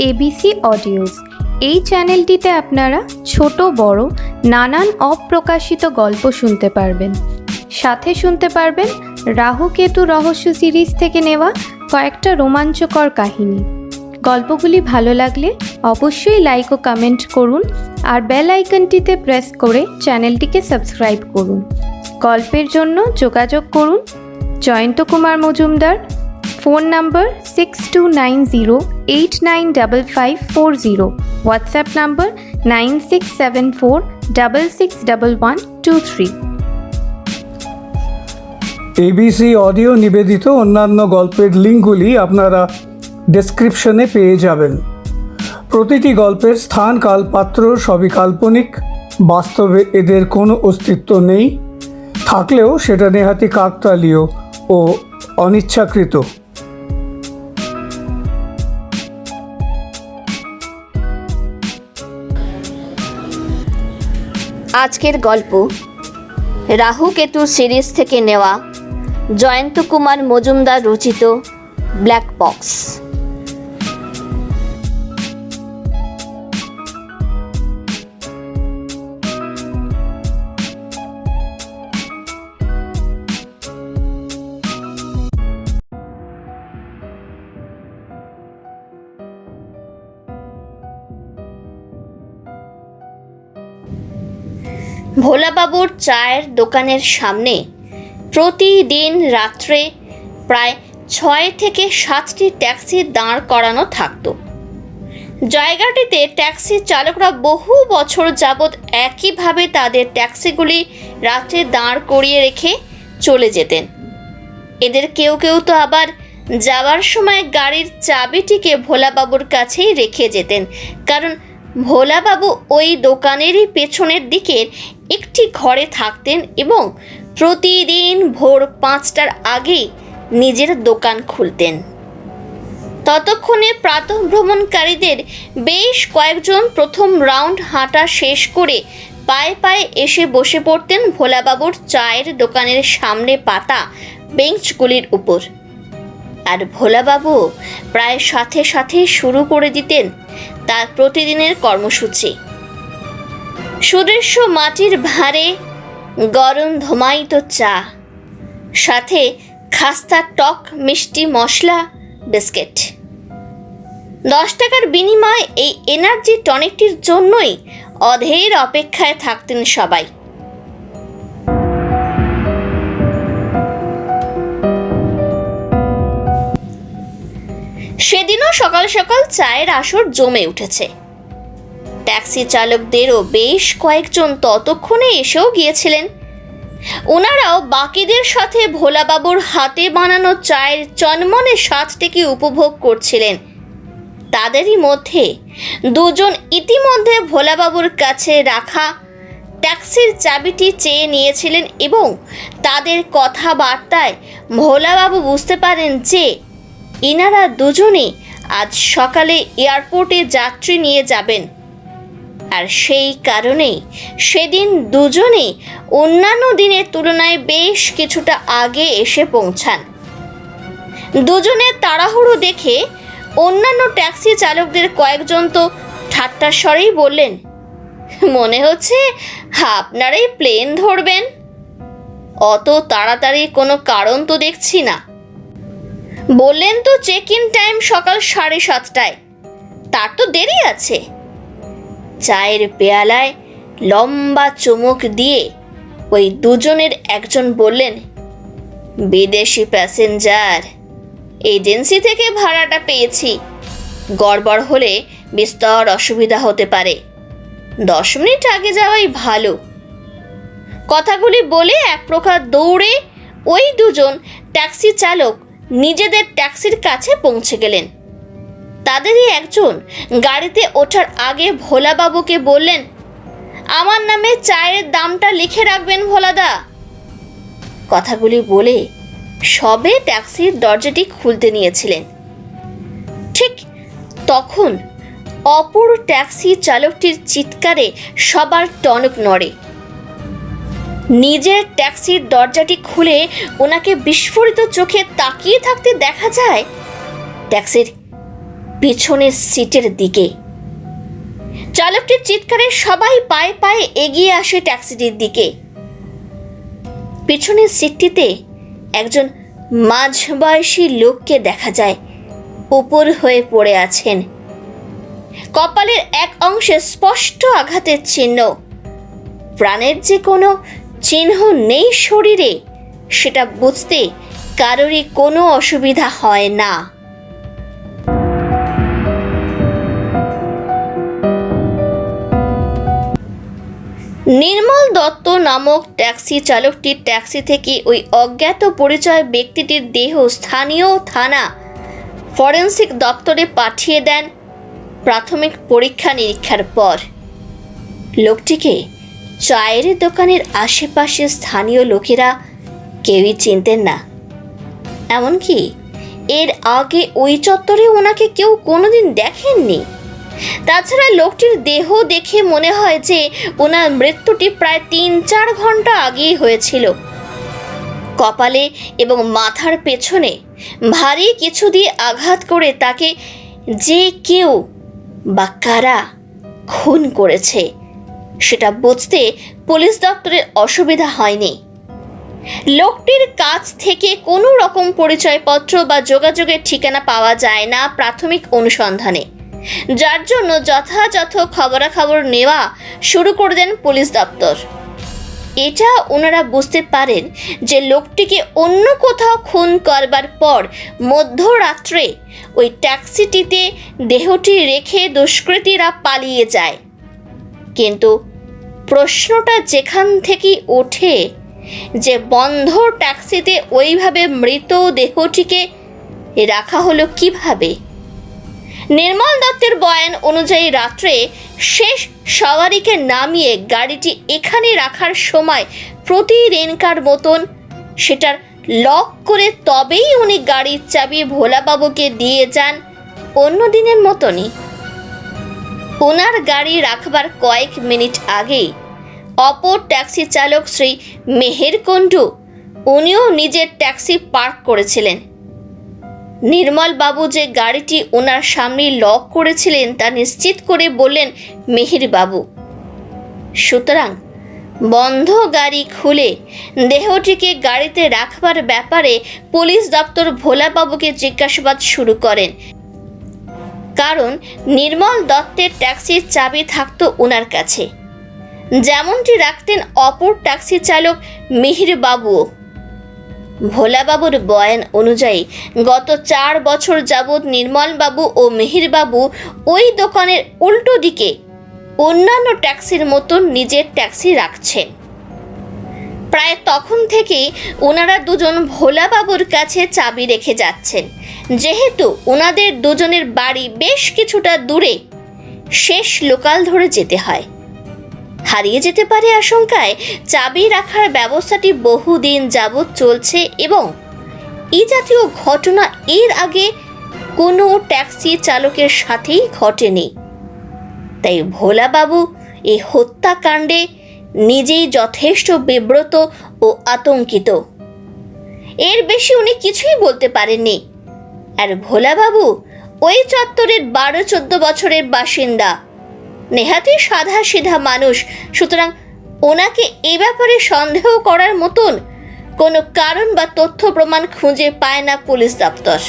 ABC audios. এই চ্যানেলটিতে আপনারা ছোট বড় নানান অপ্রকাশিত গল্প শুনতে পারবেন। সাথে শুনতে পারবেন রাহু কেতু রহস্য সিরিজ থেকে নেওয়া কয়েকটা রোমাঞ্চকর কাহিনী। গল্পগুলি ভালো লাগলে অবশ্যই লাইক ও কমেন্ট করুন আর বেল আইকনটিতে প্রেস করে চ্যানেলটিকে সাবস্ক্রাইব করুন। গল্পের জন্য যোগাযোগ করুন Jayanta Kumar Majumdar, phone number 6290895540, WhatsApp number 9674661123। ABC audio নিবেদিত অন্যান্য গল্পের লিঙ্কগুলি আপনারা ডেসক্রিপশনে পেয়ে যাবেন। প্রতিটি গল্পের স্থান, কাল, পাত্র সবই কাল্পনিক। বাস্তবে এদের কোনো অস্তিত্ব নেই, থাকলেও সেটা নেহাতি কাকতালীয় ও অনিচ্ছাকৃত। আজকের গল্প রাহু কেতু সিরিজ থেকে নেওয়া, জয়ন্ত কুমার মজুমদার রচিত ব্ল্যাক বক্স। ভোলাবাবুর চায়ের দোকানের সামনে প্রতিদিন রাত্রে প্রায় 6 থেকে 7টি ট্যাক্সি দাঁড় করানো থাকত। জায়গাটিতে ট্যাক্সি চালকরা বহু বছর যাবৎ একইভাবে তাদের ট্যাক্সিগুলি রাত্রে দাঁড় করিয়ে রেখে চলে যেতেন। এদের কেউ কেউ তো আবার যাওয়ার সময় গাড়ির চাবিটিকে ভোলাবাবুর কাছেই রেখে যেতেন, কারণ ভোলাবাবু ওই দোকানেরই পেছনের দিকের একটি ঘরে থাকতেন এবং প্রতিদিন ভোর 5টার আগেই নিজের দোকান খুলতেন। ততক্ষণে প্রাতঃভ্রমণকারীদের বেশ কয়েকজন প্রথম রাউন্ড হাঁটা শেষ করে পায়ে পায়ে এসে বসে পড়তেন ভোলাবাবুর চায়ের দোকানের সামনে পাতা বেঞ্চগুলির উপর। আর ভোলাবাবু প্রায় সাথে সাথে শুরু করে দিতেন তার প্রতিদিনের কর্মসূচি। সুদৃশ্য মাটির ভাঁড়ে গরম ধোমায়িত চা, সাথে খাস্তা টক মিষ্টি মশলা বিস্কিট। 10 টাকার বিনিময়ে এই এনার্জি টনিকটির জন্যই অধীর অপেক্ষায় থাকতেন সবাই। সেদিনও সকাল সকাল চায়ের আসর জমে উঠেছে। ট্যাক্সি চালকদেরও বেশ কয়েকজন ততক্ষণে এসেও গিয়েছিলেন। ওনারাও বাকিদের সাথে ভোলাবাবুর হাতে বানানো চায়ের চনমনে স্বাদটিকে উপভোগ করছিলেন। তাদেরই মধ্যে দুজন ইতিমধ্যে ভোলাবাবুর কাছে রাখা ট্যাক্সির চাবিটি চেয়ে নিয়েছিলেন এবং তাদের কথাবার্তায় ভোলাবাবু বুঝতে পারেন যে ইনারা দুজনে আজ সকালে এয়ারপোর্টে যাত্রী নিয়ে যাবেন। আর সেই কারণেই সেদিন দুজনে অন্যান্য দিনের তুলনায় বেশ কিছুটা আগে এসে পৌঁছান। দুজনের তাড়াহুড়ো দেখে অন্যান্য ট্যাক্সি চালকদের কয়েকজন তো ঠাট্টার স্বরেই বললেন, মনে হচ্ছে আপনারাই প্লেন ধরবেন, অত তাড়াতাড়ি কোনো কারণ তো দেখছি না। বললেন তো চেক ইন টাইম সকাল 7:30টায়, তার তো দেরি আছে। চায়ের পেয়ালায় লম্বা চুমুক দিয়ে ওই দুজনের একজন বললেন, বিদেশি প্যাসেঞ্জার, এজেন্সি থেকে ভাড়াটা পেয়েছি, গড়বড় হলে বিস্তর অসুবিধা হতে পারে, 10 মিনিট আগে যাওয়াই ভালো। কথাগুলি বলে এক প্রকার দৌড়ে ওই দুজন ট্যাক্সি চালক নিজেদের ট্যাক্সির কাছে পৌঁছে গেলেন। তাদেরই একজন গাড়িতে ওঠার আগে ভোলাবাবুকে বললেন, আমার নামে চায়ের দামটা লিখে রাখবেন ভোলাদা। কথাগুলি বলে সবে ট্যাক্সির দরজাটি খুলতে নিয়েছিলেন। ঠিক তখন অপর ট্যাক্সি চালকটির চিৎকারে সবার টনক নড়ে। নিজের ট্যাক্সির দরজাটি খুলে ওনাকে বিস্ফোরিত চোখে তাকিয়ে থাকতে দেখা যায় ট্যাক্সির পিছনের সিটের দিকে। চালকটির চিৎকারে সবাই পায়ে পায়ে এগিয়ে আসে ট্যাক্সিটির দিকে। পিছনের সিটটিতে একজন মাঝবয়সী লোককে দেখা যায়, উপর হয়ে পড়ে আছেন। কপালের এক অংশে স্পষ্ট আঘাতের চিহ্ন। প্রাণের যে কোনো চিহ্ন নেই শরীরে, সেটা বুঝতে কারোরই কোনো অসুবিধা হয় না। নির্মল দত্ত নামক ট্যাক্সি চালকটির ট্যাক্সি থেকে ওই অজ্ঞাত পরিচয় ব্যক্তিটির দেহ স্থানীয় থানা ফরেন্সিক দপ্তরে পাঠিয়ে দেন প্রাথমিক পরীক্ষা নিরীক্ষার পর। লোকটিকে চায়ের দোকানের আশেপাশে স্থানীয় লোকেরা কেউই চিনতেন না। এমনকি এর আগে ওই চত্বরে ওনাকে কেউ কোনোদিন দেখেননি। তাছাড়া লোকটির দেহ দেখে মনে হয় যে ওনার মৃত্যুটি প্রায় ৩-৪ ঘন্টা আগেই হয়েছিল। কপালে এবং মাথার পেছনে ভারী কিছু দিয়ে আঘাত করে তাকে যে কেউ বা কারা খুন করেছে সেটা বুঝতে পুলিশ দপ্তরের অসুবিধা হয়নি। লোকটির কাছ থেকে কোনো রকম পরিচয়পত্র বা যোগাযোগের ঠিকানা পাওয়া যায় না প্রাথমিক অনুসন্ধানে, যার জন্য যথাযথ খবরাখবর নেওয়া শুরু করে দেন পুলিশ দপ্তর। এটা ওনারা বুঝতে পারেন যে লোকটিকে অন্য কোথাও খুন করবার পর মধ্যরাত্রে ওই ট্যাক্সিটিতে দেহটি রেখে দুষ্কৃতীরা পালিয়ে যায়। কিন্তু প্রশ্নটা যেখান থেকেই ওঠে যে বন্ধ ট্যাক্সিতে ওইভাবে মৃত দেহটিকে রাখা হলো কিভাবে? নির্মল দত্তের বয়ান অনুযায়ী রাত্রে শেষ সওয়ারিকে নামিয়ে গাড়িটি এখানে রাখার সময় প্রতিদিনকার মতন সেটার লক করে তবেই উনি গাড়ির চাবি ভোলাবাবুকে দিয়ে যান অন্য দিনের মতনই। ওনার গাড়ি রাখবার কয়েক মিনিট আগেই অপর ট্যাক্সি চালক শ্রী মেহের কুণ্ডু উনিও নিজের ট্যাক্সি পার্ক করেছিলেন। নির্মল বাবু যে গাড়িটি ওনার সামনে লক করেছিলেন তা নিশ্চিত করে বললেন মেহের বাবু। সুতরাং বন্ধ গাড়ি খুলে দেহটিকে গাড়িতে রাখবার ব্যাপারে পুলিশ দপ্তর ভোলাবাবুকে জিজ্ঞাসাবাদ শুরু করেন, কারণ নির্মল দত্তের ট্যাক্সির চাবি থাকতো ওনার কাছে, যেমনটি রাখতেন অপর ট্যাক্সি চালক মিহির বাবুও। ভোলাবাবুর বয়ান অনুযায়ী গত 4 বছর যাবৎ নির্মলবাবু ও মিহিরবাবু ওই দোকানের উল্টো দিকে অন্যান্য ট্যাক্সির মতন নিজের ট্যাক্সি রাখছেন। প্রায় তখন থেকেই ওনারা দুজন ভোলাবাবুর কাছে চাবি রেখে যাচ্ছেন। যেহেতু ওনাদের দুজনের বাড়ি বেশ কিছুটা দূরে, শেষ লোকাল ধরে যেতে হয়। হারিয়ে যেতে পারে আশঙ্কায় চাবি রাখার ব্যবস্থাটি বহুদিন যাবৎ চলছে এবং এই জাতীয় ঘটনা এর আগে কোনো ট্যাক্সি চালকের সাথেই ঘটেনি। তাই ভোলাবাবু এই হত্যাকাণ্ডে নিজেই যথেষ্ট বিব্রত ও আতঙ্কিত। এর বেশি উনি কিছুই বলতে পারেননি। আর ভোলাবাবু ওই চত্বরের 12-14 বছরের বাসিন্দা, নেহাতি সাদা সিধা মানুষ। সুতরাং ওনাকে এ ব্যাপারে সন্দেহ করার মতন কোনো কারণ বা তথ্য প্রমাণ খুঁজে পায় না পুলিশ দপ্তর।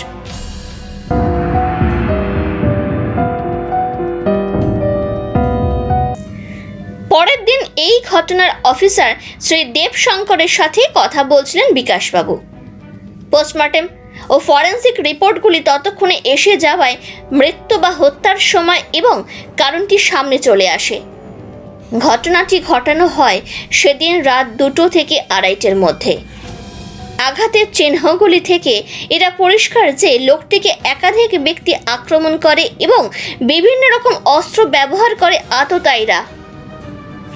পরের দিন এই ঘটনার অফিসার শ্রী দেবশঙ্করের সাথে কথা বলছিলেন বিকাশবাবু। পোস্টমর্টেম ও ফরেন্সিক রিপোর্টগুলি ততক্ষণে এসে যাওয়ায় মৃত্যু বা হত্যার সময় এবং কারণটি সামনে চলে আসে। ঘটনাটি ঘটানো হয় সেদিন রাত 2টো থেকে 2:30-এর মধ্যে। আঘাতের চিহ্নগুলি থেকে এটা পরিষ্কার যে লোকটিকে একাধিক ব্যক্তি আক্রমণ করে এবং বিভিন্ন রকম অস্ত্র ব্যবহার করে আততায়ীরা।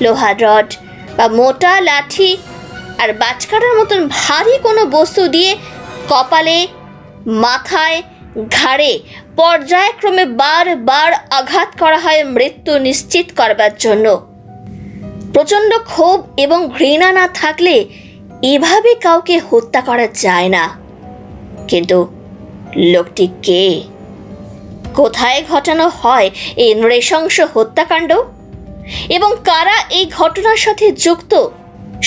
লোহার রড বা মোটা লাঠি আর বাটখারার মতন ভারী কোনো বস্তু দিয়ে কপালে, মাথায়, ঘাড়ে পর্যায়ক্রমে বারবার আঘাত করা হয় মৃত্যু নিশ্চিত করবার জন্য। প্রচণ্ড ক্ষোভ এবং ঘৃণা না থাকলে এভাবে কাউকে হত্যা করা যায় না। কিন্তু লোকটি কে, কোথায় ঘটানো হয় এই নৃশংস হত্যাকাণ্ড এবং কারা এই ঘটনার সাথে যুক্ত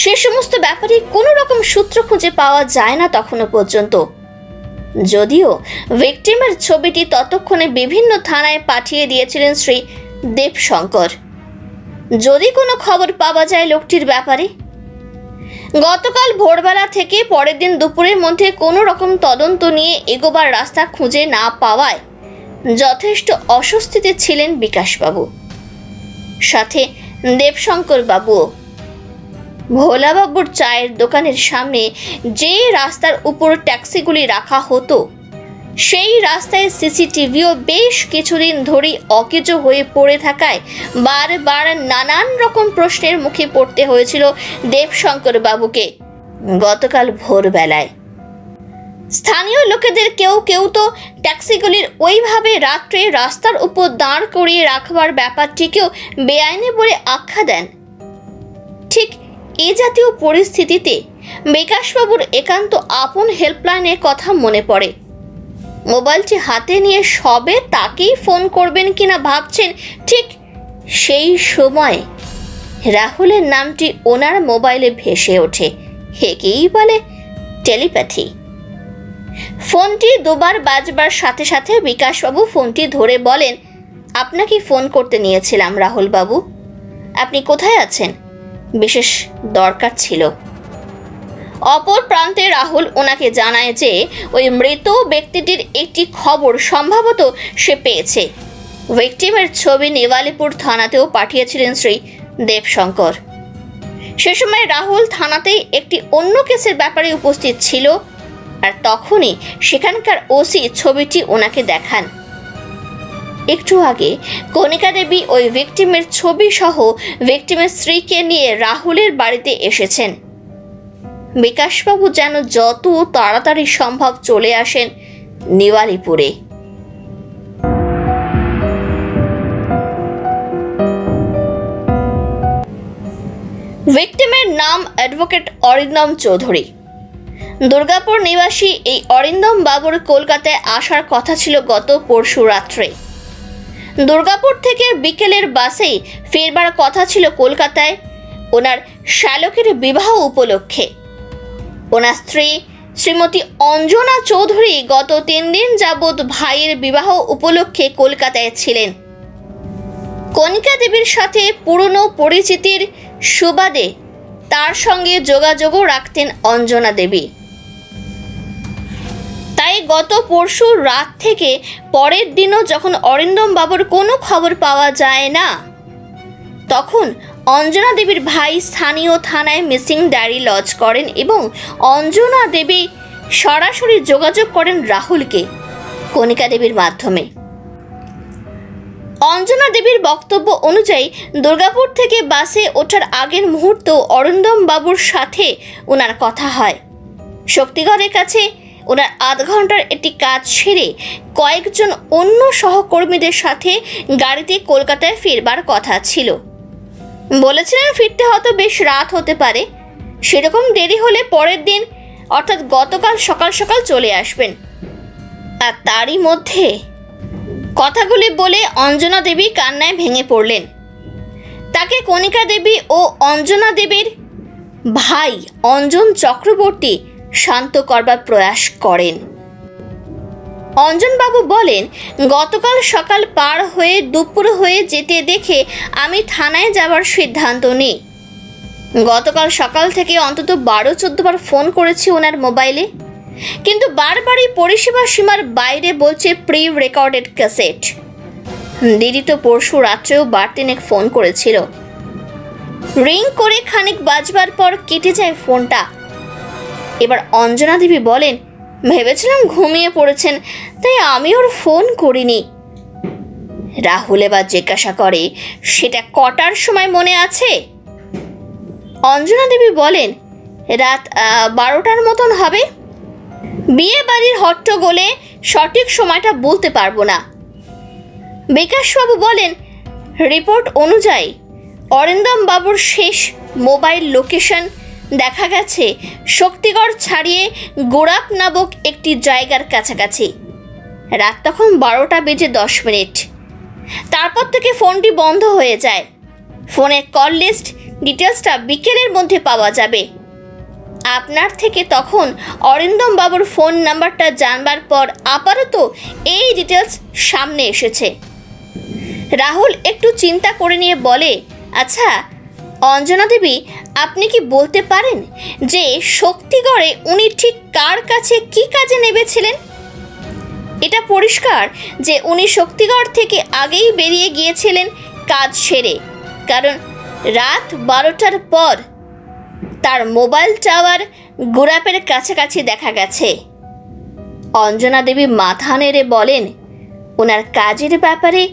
সে সমস্ত ব্যাপারে কোনো রকম সূত্র খুঁজে পাওয়া যায় না তখনও পর্যন্ত। যদিও ভিকটিমের ছবিটি ততক্ষণে বিভিন্ন থানায় পাঠিয়ে দিয়েছিলেন শ্রী দেবশঙ্কর। যদি কোনো খবর পাওয়া যায় লোকটির ব্যাপারে। গতকাল ভোরবেলা থেকে পরের দিন দুপুরের মধ্যে কোনো রকম তদন্ত নিয়ে এগোবার রাস্তা খুঁজে না পাওয়ায় যথেষ্ট অস্বস্তিতে ছিলেন বিকাশবাবু, সাথে দেবশঙ্কর বাবুও। ভোলাবাবুর চায়ের দোকানের সামনে যে রাস্তার উপর ট্যাক্সিগুলি রাখা হতো সেই রাস্তায় সিসিটিভিও বেশ কিছুদিন ধরেই অকেজো হয়ে পড়ে থাকায় বারবার নানান রকম প্রশ্নের মুখে পড়তে হয়েছিল দেবশঙ্কর বাবুকে। গতকাল ভোরবেলায় স্থানীয় লোকেদের কেউ কেউ তো ট্যাক্সিগুলির ওইভাবে রাত্রে রাস্তার উপর দাঁড় করিয়ে রাখবার ব্যাপারটিকেও বেআইনি বলে আখ্যা দেন। ঠিক এই জাতীয় পরিস্থিতিতে বিকাশবাবুর একান্ত আপন হেল্পলাইনের কথা মনে পড়ে। মোবাইলটি হাতে নিয়ে সবে তাকেই ফোন করবেন কিনা ভাবছেন, ঠিক সেই সময় রাহুলের নামটি ওনার মোবাইলে ভেসে ওঠে। একেই বলে টেলিপ্যাথি। ফোনটি দুবার বাজবার সাথে সাথে বিকাশবাবু ফোনটি ধরে বলেন, আপনাকে ফোন করতে নিয়েছিলাম রাহুলবাবু, আপনি কোথায় আছেন? বিশেষ দরকার ছিল। অপর প্রান্তে রাহুল ওনাকে জানায় যে ওই মৃত ব্যক্তিটির একটি খবর সম্ভবত সে পেয়েছে। ভিকটিমের ছবি নেওয়ালিপুর থানাতেও পাঠিয়েছিলেন শ্রী দেবশঙ্কর। সে সময় রাহুল থানাতেই একটি অন্য কেসের ব্যাপারে উপস্থিত ছিল, আর তখনই সেখানকার ওসি ছবিটি ওনাকে দেখান। একটু আগে কণিকা দেবী ওই ভিকটিমের ছবি সহ ভিকটিমের স্ত্রীকে নিয়ে রাহুলের বাড়িতে এসেছেন। বিকাশবাবু যেন যত তাড়াতাড়ি সম্ভব চলে আসেন নেওয়ালিপুরে। ভিকটিমের নাম অ্যাডভোকেট অরিন্দম চৌধুরী। দুর্গাপুর নিবাসী এই অরিন্দম বাবুর কলকাতায় আসার কথা ছিল গত পরশু রাত্রে। দুর্গাপুর থেকে বিকেলের বাসেই ফিরবার কথা ছিল কলকাতায় ওনার শ্যালকের বিবাহ উপলক্ষে। ওনার স্ত্রী শ্রীমতী অঞ্জনা চৌধুরী গত 3 দিন যাবৎ ভাইয়ের বিবাহ উপলক্ষে কলকাতায় ছিলেন। কণিকা দেবীর সাথে পুরনো পরিচিতির সুবাদে তার সঙ্গে যোগাযোগও রাখতেন অঞ্জনা দেবী। তাই গত পরশু রাত থেকে পরের দিনও যখন অরিন্দম বাবুর কোনো খবর পাওয়া যায় না, তখন অঞ্জনা দেবীর ভাই স্থানীয় থানায় মিসিং ডায়েরি লজ করেন এবং অঞ্জনা দেবী সরাসরি যোগাযোগ করেন রাহুলকে কণিকা দেবীর মাধ্যমে। অঞ্জনা দেবীর বক্তব্য অনুযায়ী দুর্গাপুর থেকে বাসে ওঠার আগের মুহূর্ত অরিন্দম বাবুর সাথে ওনার কথা হয়। শক্তিগড়ের কাছে ওনার আধ ঘন্টার একটি কাজ সেরে কয়েকজন অন্য সহকর্মীদের সাথে গাড়িতে কলকাতায় ফিরবার কথা ছিল। বলেছিলেন ফিরতে হয়তো বেশ রাত হতে পারে, সেরকম দেরি হলে পরের দিন অর্থাৎ গতকাল সকাল সকাল চলে আসবেন। আর তারই মধ্যে কথাগুলি বলে অঞ্জনা দেবী কান্নায় ভেঙে পড়লেন। তাকে কণিকা দেবী ও অঞ্জনা দেবীর ভাই অঞ্জন চক্রবর্তী শান্ত করবার প্রয়াস করেন। অঞ্জনবাবু বলেন, গতকাল সকাল পার হয়ে দুপুর হয়ে যেতে দেখে আমি থানায় যাওয়ার সিদ্ধান্ত নিই। গতকাল সকাল থেকে অন্তত 12-14 বার ফোন করেছি ওনার মোবাইলে, কিন্তু বারবারই পরিষেবা সীমার বাইরে বলছে প্রি রেকর্ডেড ক্যাসেট। দিদি তো পরশু রাত্রেও 3 ফোন করেছিল। রিং করে খানিক বাজবার পর কেটে যায় ফোনটা। এবার অঞ্জনা দেবী বলেন, ভেবেছিলাম ঘুমিয়ে পড়েছেন, তাই আমি ওর ফোন করিনি। রাহুল এবার জিজ্ঞাসা করে, সেটা কটার সময় মনে আছে? অঞ্জনা দেবী বলেন, রাত 12টার মতন হবে। বিয়ে বাড়ির হট্টগোলে সঠিক সময়টা বলতে পারবো না। বিকাশবাবু বলেন, রিপোর্ট অনুযায়ী অরিন্দম বাবুর শেষ মোবাইল লোকেশন দেখা গেছে শক্তিগড় ছাড়িয়ে গোড়াপ নামক একটি জায়গার কাছাকাছি। রাত তখন 12:10। তারপর থেকে ফোনটি বন্ধ হয়ে যায়। ফোনের কল লিস্ট ডিটেলসটা বিকেলের মধ্যে পাওয়া যাবে। আপনার থেকে তখন অরিন্দম বাবুর ফোন নাম্বারটা জানবার পর আপাতত এই ডিটেলস সামনে এসেছে। রাহুল একটু চিন্তা করে নিয়ে বলে, আচ্ছা অঞ্জনা দেবী, আপনি কি বলতে পারেন যে শক্তিগড়ে উনি ঠিক কার কাছে কি কাজে নেমেছিলেন? এটা পরিষ্কার যে উনি শক্তিগড় থেকে আগেই বেরিয়ে গিয়েছিলেন কাজ সেরে, কারণ রাত 12টার পর তার মোবাইল টাওয়ার গুরাপের কাছাকাছি দেখা গেছে। অঞ্জনা দেবী মাথা নেড়ে বলেন, ওনার কাজের ব্যাপারে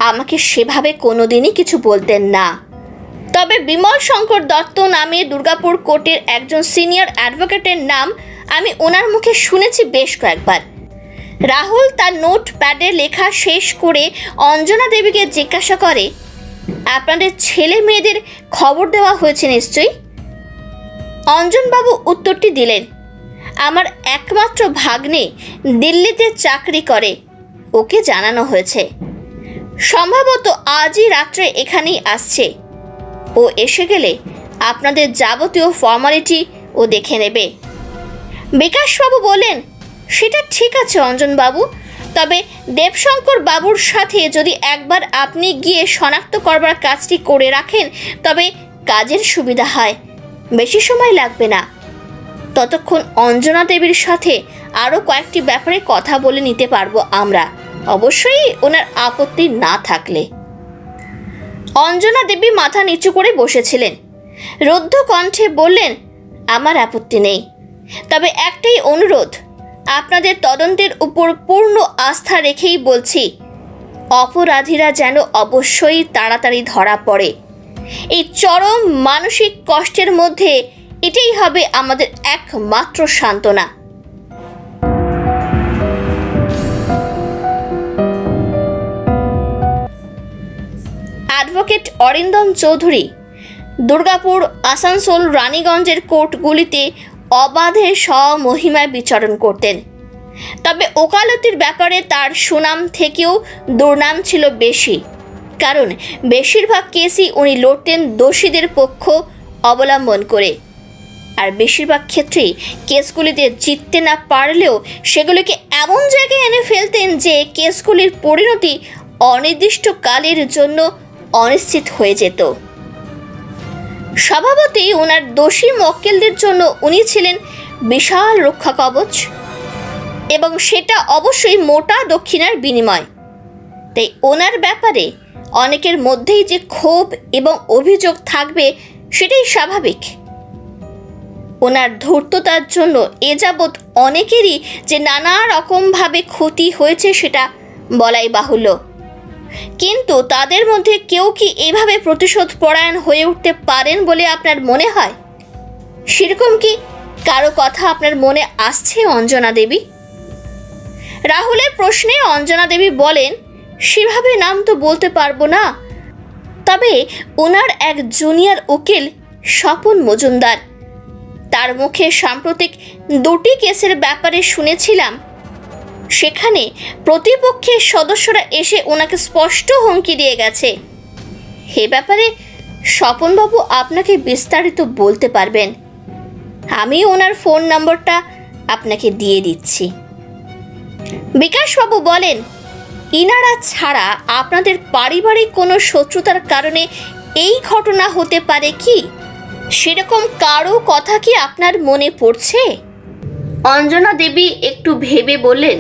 আমাকে সেভাবে কোনোদিনই কিছু বলতেন না। তবে বিমল শঙ্কর দত্ত নামে দুর্গাপুর কোর্টের একজন সিনিয়র অ্যাডভোকেটের নাম আমি ওনার মুখে শুনেছি বেশ কয়েকবার। রাহুল তার নোট প্যাডে লেখা শেষ করে অঞ্জনা দেবীকে জিজ্ঞাসা করে, আপনাদের ছেলে মেয়েদের খবর দেওয়া হয়েছে নিশ্চয়ই? অঞ্জনবাবু উত্তরটি দিলেন, আমার একমাত্র ভাগ্নে দিল্লিতে চাকরি করে, ওকে জানানো হয়েছে। সম্ভবত আজই রাত্রে এখানেই আসছে। ও এসে গেলে আপনাদের যাবতীয় ফর্মালিটি ও দেখে নেবে। বিকাশবাবু বলেন, সেটা ঠিক আছে অঞ্জনবাবু, তবে দেবশঙ্কর বাবুর সাথে যদি একবার আপনি গিয়ে শনাক্ত করবার কাজটি করে রাখেন তবে কাজের সুবিধা হয়, বেশি সময় লাগবে না। ততক্ষণ অঞ্জনা দেবীর সাথে আরও কয়েকটি ব্যাপারে কথা বলে নিতে পারবো আমরা, অবশ্যই ওনার আপত্তি না থাকলে। অঞ্জনা দেবী মাথা নিচু করে বসেছিলেন। রুদ্ধ কণ্ঠে বললেন, আমার আপত্তি নেই, তবে একটাই অনুরোধ, আপনাদের তদন্তের উপর পূর্ণ আস্থা রেখেই বলছি, অপরাধীরা যেন অবশ্যই তাড়াতাড়ি ধরা পড়ে। এই চরম মানসিক কষ্টের মধ্যে এটাই হবে আমাদের একমাত্র সান্ত্বনা। অ্যাডভোকেট অরিন্দম চৌধুরী দুর্গাপুর, আসানসোল, রানীগঞ্জের কোর্টগুলিতে অবাধে স্বমহিমায় বিচরণ করতেন। তবে ওকালতির ব্যাপারে তার সুনাম থেকেও দুর্নাম ছিল বেশি, কারণ বেশিরভাগ কেসই উনি লড়তেন দোষীদের পক্ষ অবলম্বন করে, আর বেশিরভাগ ক্ষেত্রেই কেসগুলিতে জিততে না পারলেও সেগুলিকে এমন জায়গায় এনে ফেলতেন যে কেসগুলির পরিণতি অনির্দিষ্টকালের জন্য অনিশ্চিত হয়ে যেত। স্বভাবতই ওনার দোষী মক্কেলদের জন্য উনি ছিলেন বিশাল রক্ষা কবচ, এবং সেটা অবশ্যই মোটা দক্ষিণার বিনিময়। তাই ওনার ব্যাপারে অনেকের মধ্যেই যে ক্ষোভ এবং অভিযোগ থাকবে সেটাই স্বাভাবিক। ওনার ধূর্ততার জন্য এ যাবৎ অনেকেরই যে নানা রকমভাবে ক্ষতি হয়েছে সেটা বলাই বাহুল্য, কিন্তু তাদের মধ্যে কেউ কি এভাবে প্রতিশোধ পরায়ণ হয়ে উঠতে পারেন বলে আপনার মনে হয়? সেরকম কি কারো কথা আপনার মনে আসছে অঞ্জনা দেবী? রাহুলের প্রশ্নে অঞ্জনা দেবী বলেন, সেভাবে নাম তো বলতে পারবো না, তবে ওনার এক জুনিয়র উকিল স্বপন মজুমদার, তার মুখে সাম্প্রতিক 2টি কেসের ব্যাপারে শুনেছিলাম। সেখানে প্রতিপক্ষের সদস্যরা এসে ওনাকে স্পষ্ট হুমকি দিয়ে গেছে। এ ব্যাপারে স্বপনবাবু আপনাকে বিস্তারিত বলতে পারবেন। আমি ওনার ফোন নম্বরটা আপনাকে দিয়ে দিচ্ছি। বিকাশবাবু বলেন, ইনারা ছাড়া আপনাদের পারিবারিক কোনো শত্রুতার কারণে এই ঘটনা হতে পারে কি? সেরকম কারো কথা কি আপনার মনে পড়ছে? অঞ্জনা দেবী একটু ভেবে বললেন,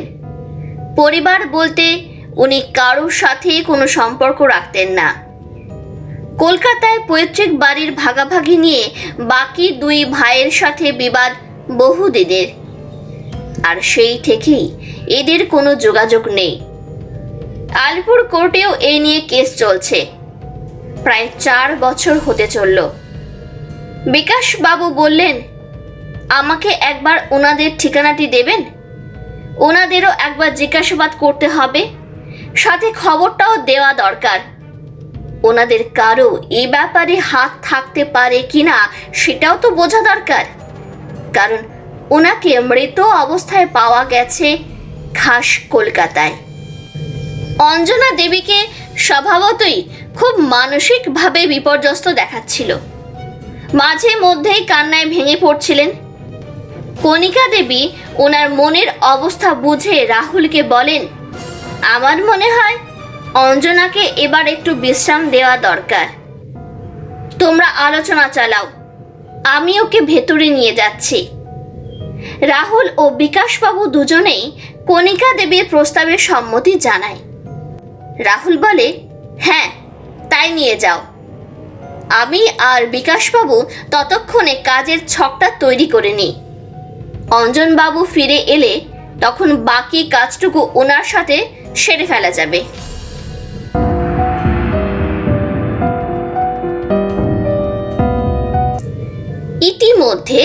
পরিবার বলতে উনি কারোর সাথেই কোনো সম্পর্ক রাখতেন না। কলকাতায় পৈতৃক বাড়ির ভাগাভাগি নিয়ে বাকি 2 ভাইয়ের সাথে বিবাদ বহুদিনের, আর সেই থেকেই এদের কোনো যোগাযোগ নেই। আলিপুর কোর্টেও এই নিয়ে কেস চলছে, প্রায় 4 বছর হতে চলল। বিকাশবাবু বললেন, আমাকে একবার ওনাদের ঠিকানাটি দেবেন? ওনাদেরও একবার জিজ্ঞাসাবাদ করতে হবে, সাথে খবরটাও দেওয়া দরকার। ওনাদের কারো এই ব্যাপারে হাত থাকতে পারে কিনা সেটাও তো বোঝা দরকার, কারণ ওনাকে মৃত অবস্থায় পাওয়া গেছে খাস কলকাতায়। অঞ্জনা দেবীকে স্বভাবতই খুব মানসিকভাবে বিপর্যস্ত দেখাচ্ছিল। মাঝে মধ্যেই কান্নায় ভেঙে পড়ছিলেন। কণিকা দেবী ওনার মনের অবস্থা বুঝে রাহুলকে বলেন, আমার মনে হয় অঞ্জনাকে এবার একটু বিশ্রাম দেওয়া দরকার। তোমরা আলোচনা চালাও, আমি ওকে ভেতরে নিয়ে যাচ্ছি। রাহুল ও বিকাশবাবু দুজনেই কণিকা দেবীর প্রস্তাবে সম্মতি জানায়। রাহুল বলে, হ্যাঁ তাই নিয়ে যাও। আমি আর বিকাশবাবু ততক্ষণে কাজের ছকটা তৈরি করে নিই। অঞ্জনবাবু ফিরে এলে তখন বাকি কাজটুকু ওনার সাথে সেরে ফেলা যাবে। ইতিমধ্যে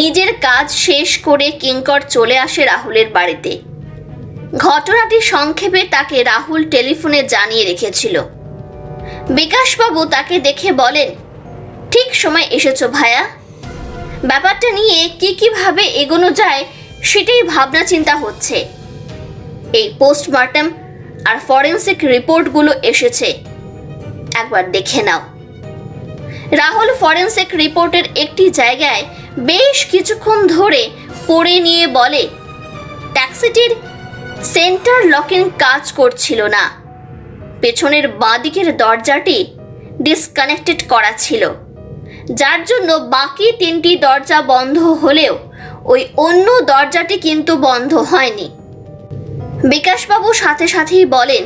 নিজের কাজ শেষ করে কিঙ্কর চলে আসে রাহুলের বাড়িতে। ঘটনাটি সংক্ষেপে তাকে রাহুল টেলিফোনে জানিয়ে রেখেছিল। বিকাশবাবু তাকে দেখে বলেন, ঠিক সময় এসেছো ভায়া। ব্যাপারটা নিয়ে কিভাবে এগোনো যায় সেটাই ভাবনা চিন্তা হচ্ছে। এই পোস্টমর্টম আর ফরেন্সিক রিপোর্টগুলো এসেছে, একবার দেখে নাও। রাহুল ফরেন্সিক রিপোর্টের একটি জায়গায় বেশ কিছুক্ষণ ধরে পড়ে নিয়ে বলে, ট্যাক্সিটির সেন্টার লকিং কাজ করছিল না। পেছনের বাঁদিকের দরজাটি ডিসকানেক্টেড করা ছিল, যার জন্য বাকি 3টি দরজা বন্ধ হলেও ওই অন্য দরজাটি কিন্তু বন্ধ হয়নি। বিকাশবাবু সাথে সাথেই বলেন,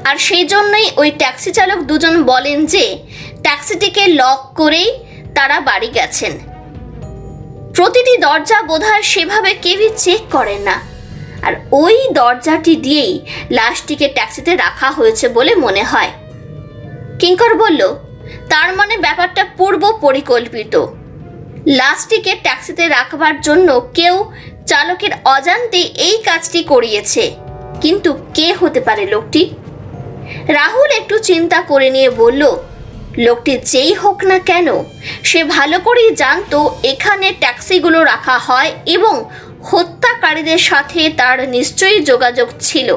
আর সেই জন্যই ওই ট্যাক্সি চালক দুজন বলেন যে ট্যাক্সিটিকে লক করেই তারা বাড়ি গেছেন। প্রতিটি দরজা বোধহয় সেভাবে কেউই চেক করেন না, আর ওই দরজাটি দিয়েই লাশটিকে ট্যাক্সিতে রাখা হয়েছে বলে মনে হয়। কিঙ্কর বলল, তার মানে ব্যাপারটা পূর্ব পরিকল্পিত। লাশটিকে ট্যাক্সিতে রাখবার জন্য কেউ চালকের অজান্তে এই কাজটি করিয়েছে, কিন্তু কে হতে পারে লোকটি? রাহুল একটু চিন্তা করে নিয়ে বলল, লোকটি যেই হোক না কেন, সে ভালো করেই জানতো এখানে ট্যাক্সিগুলো রাখা হয় এবং হত্যাকারীদের সাথে তার নিশ্চয়ই যোগাযোগ ছিল।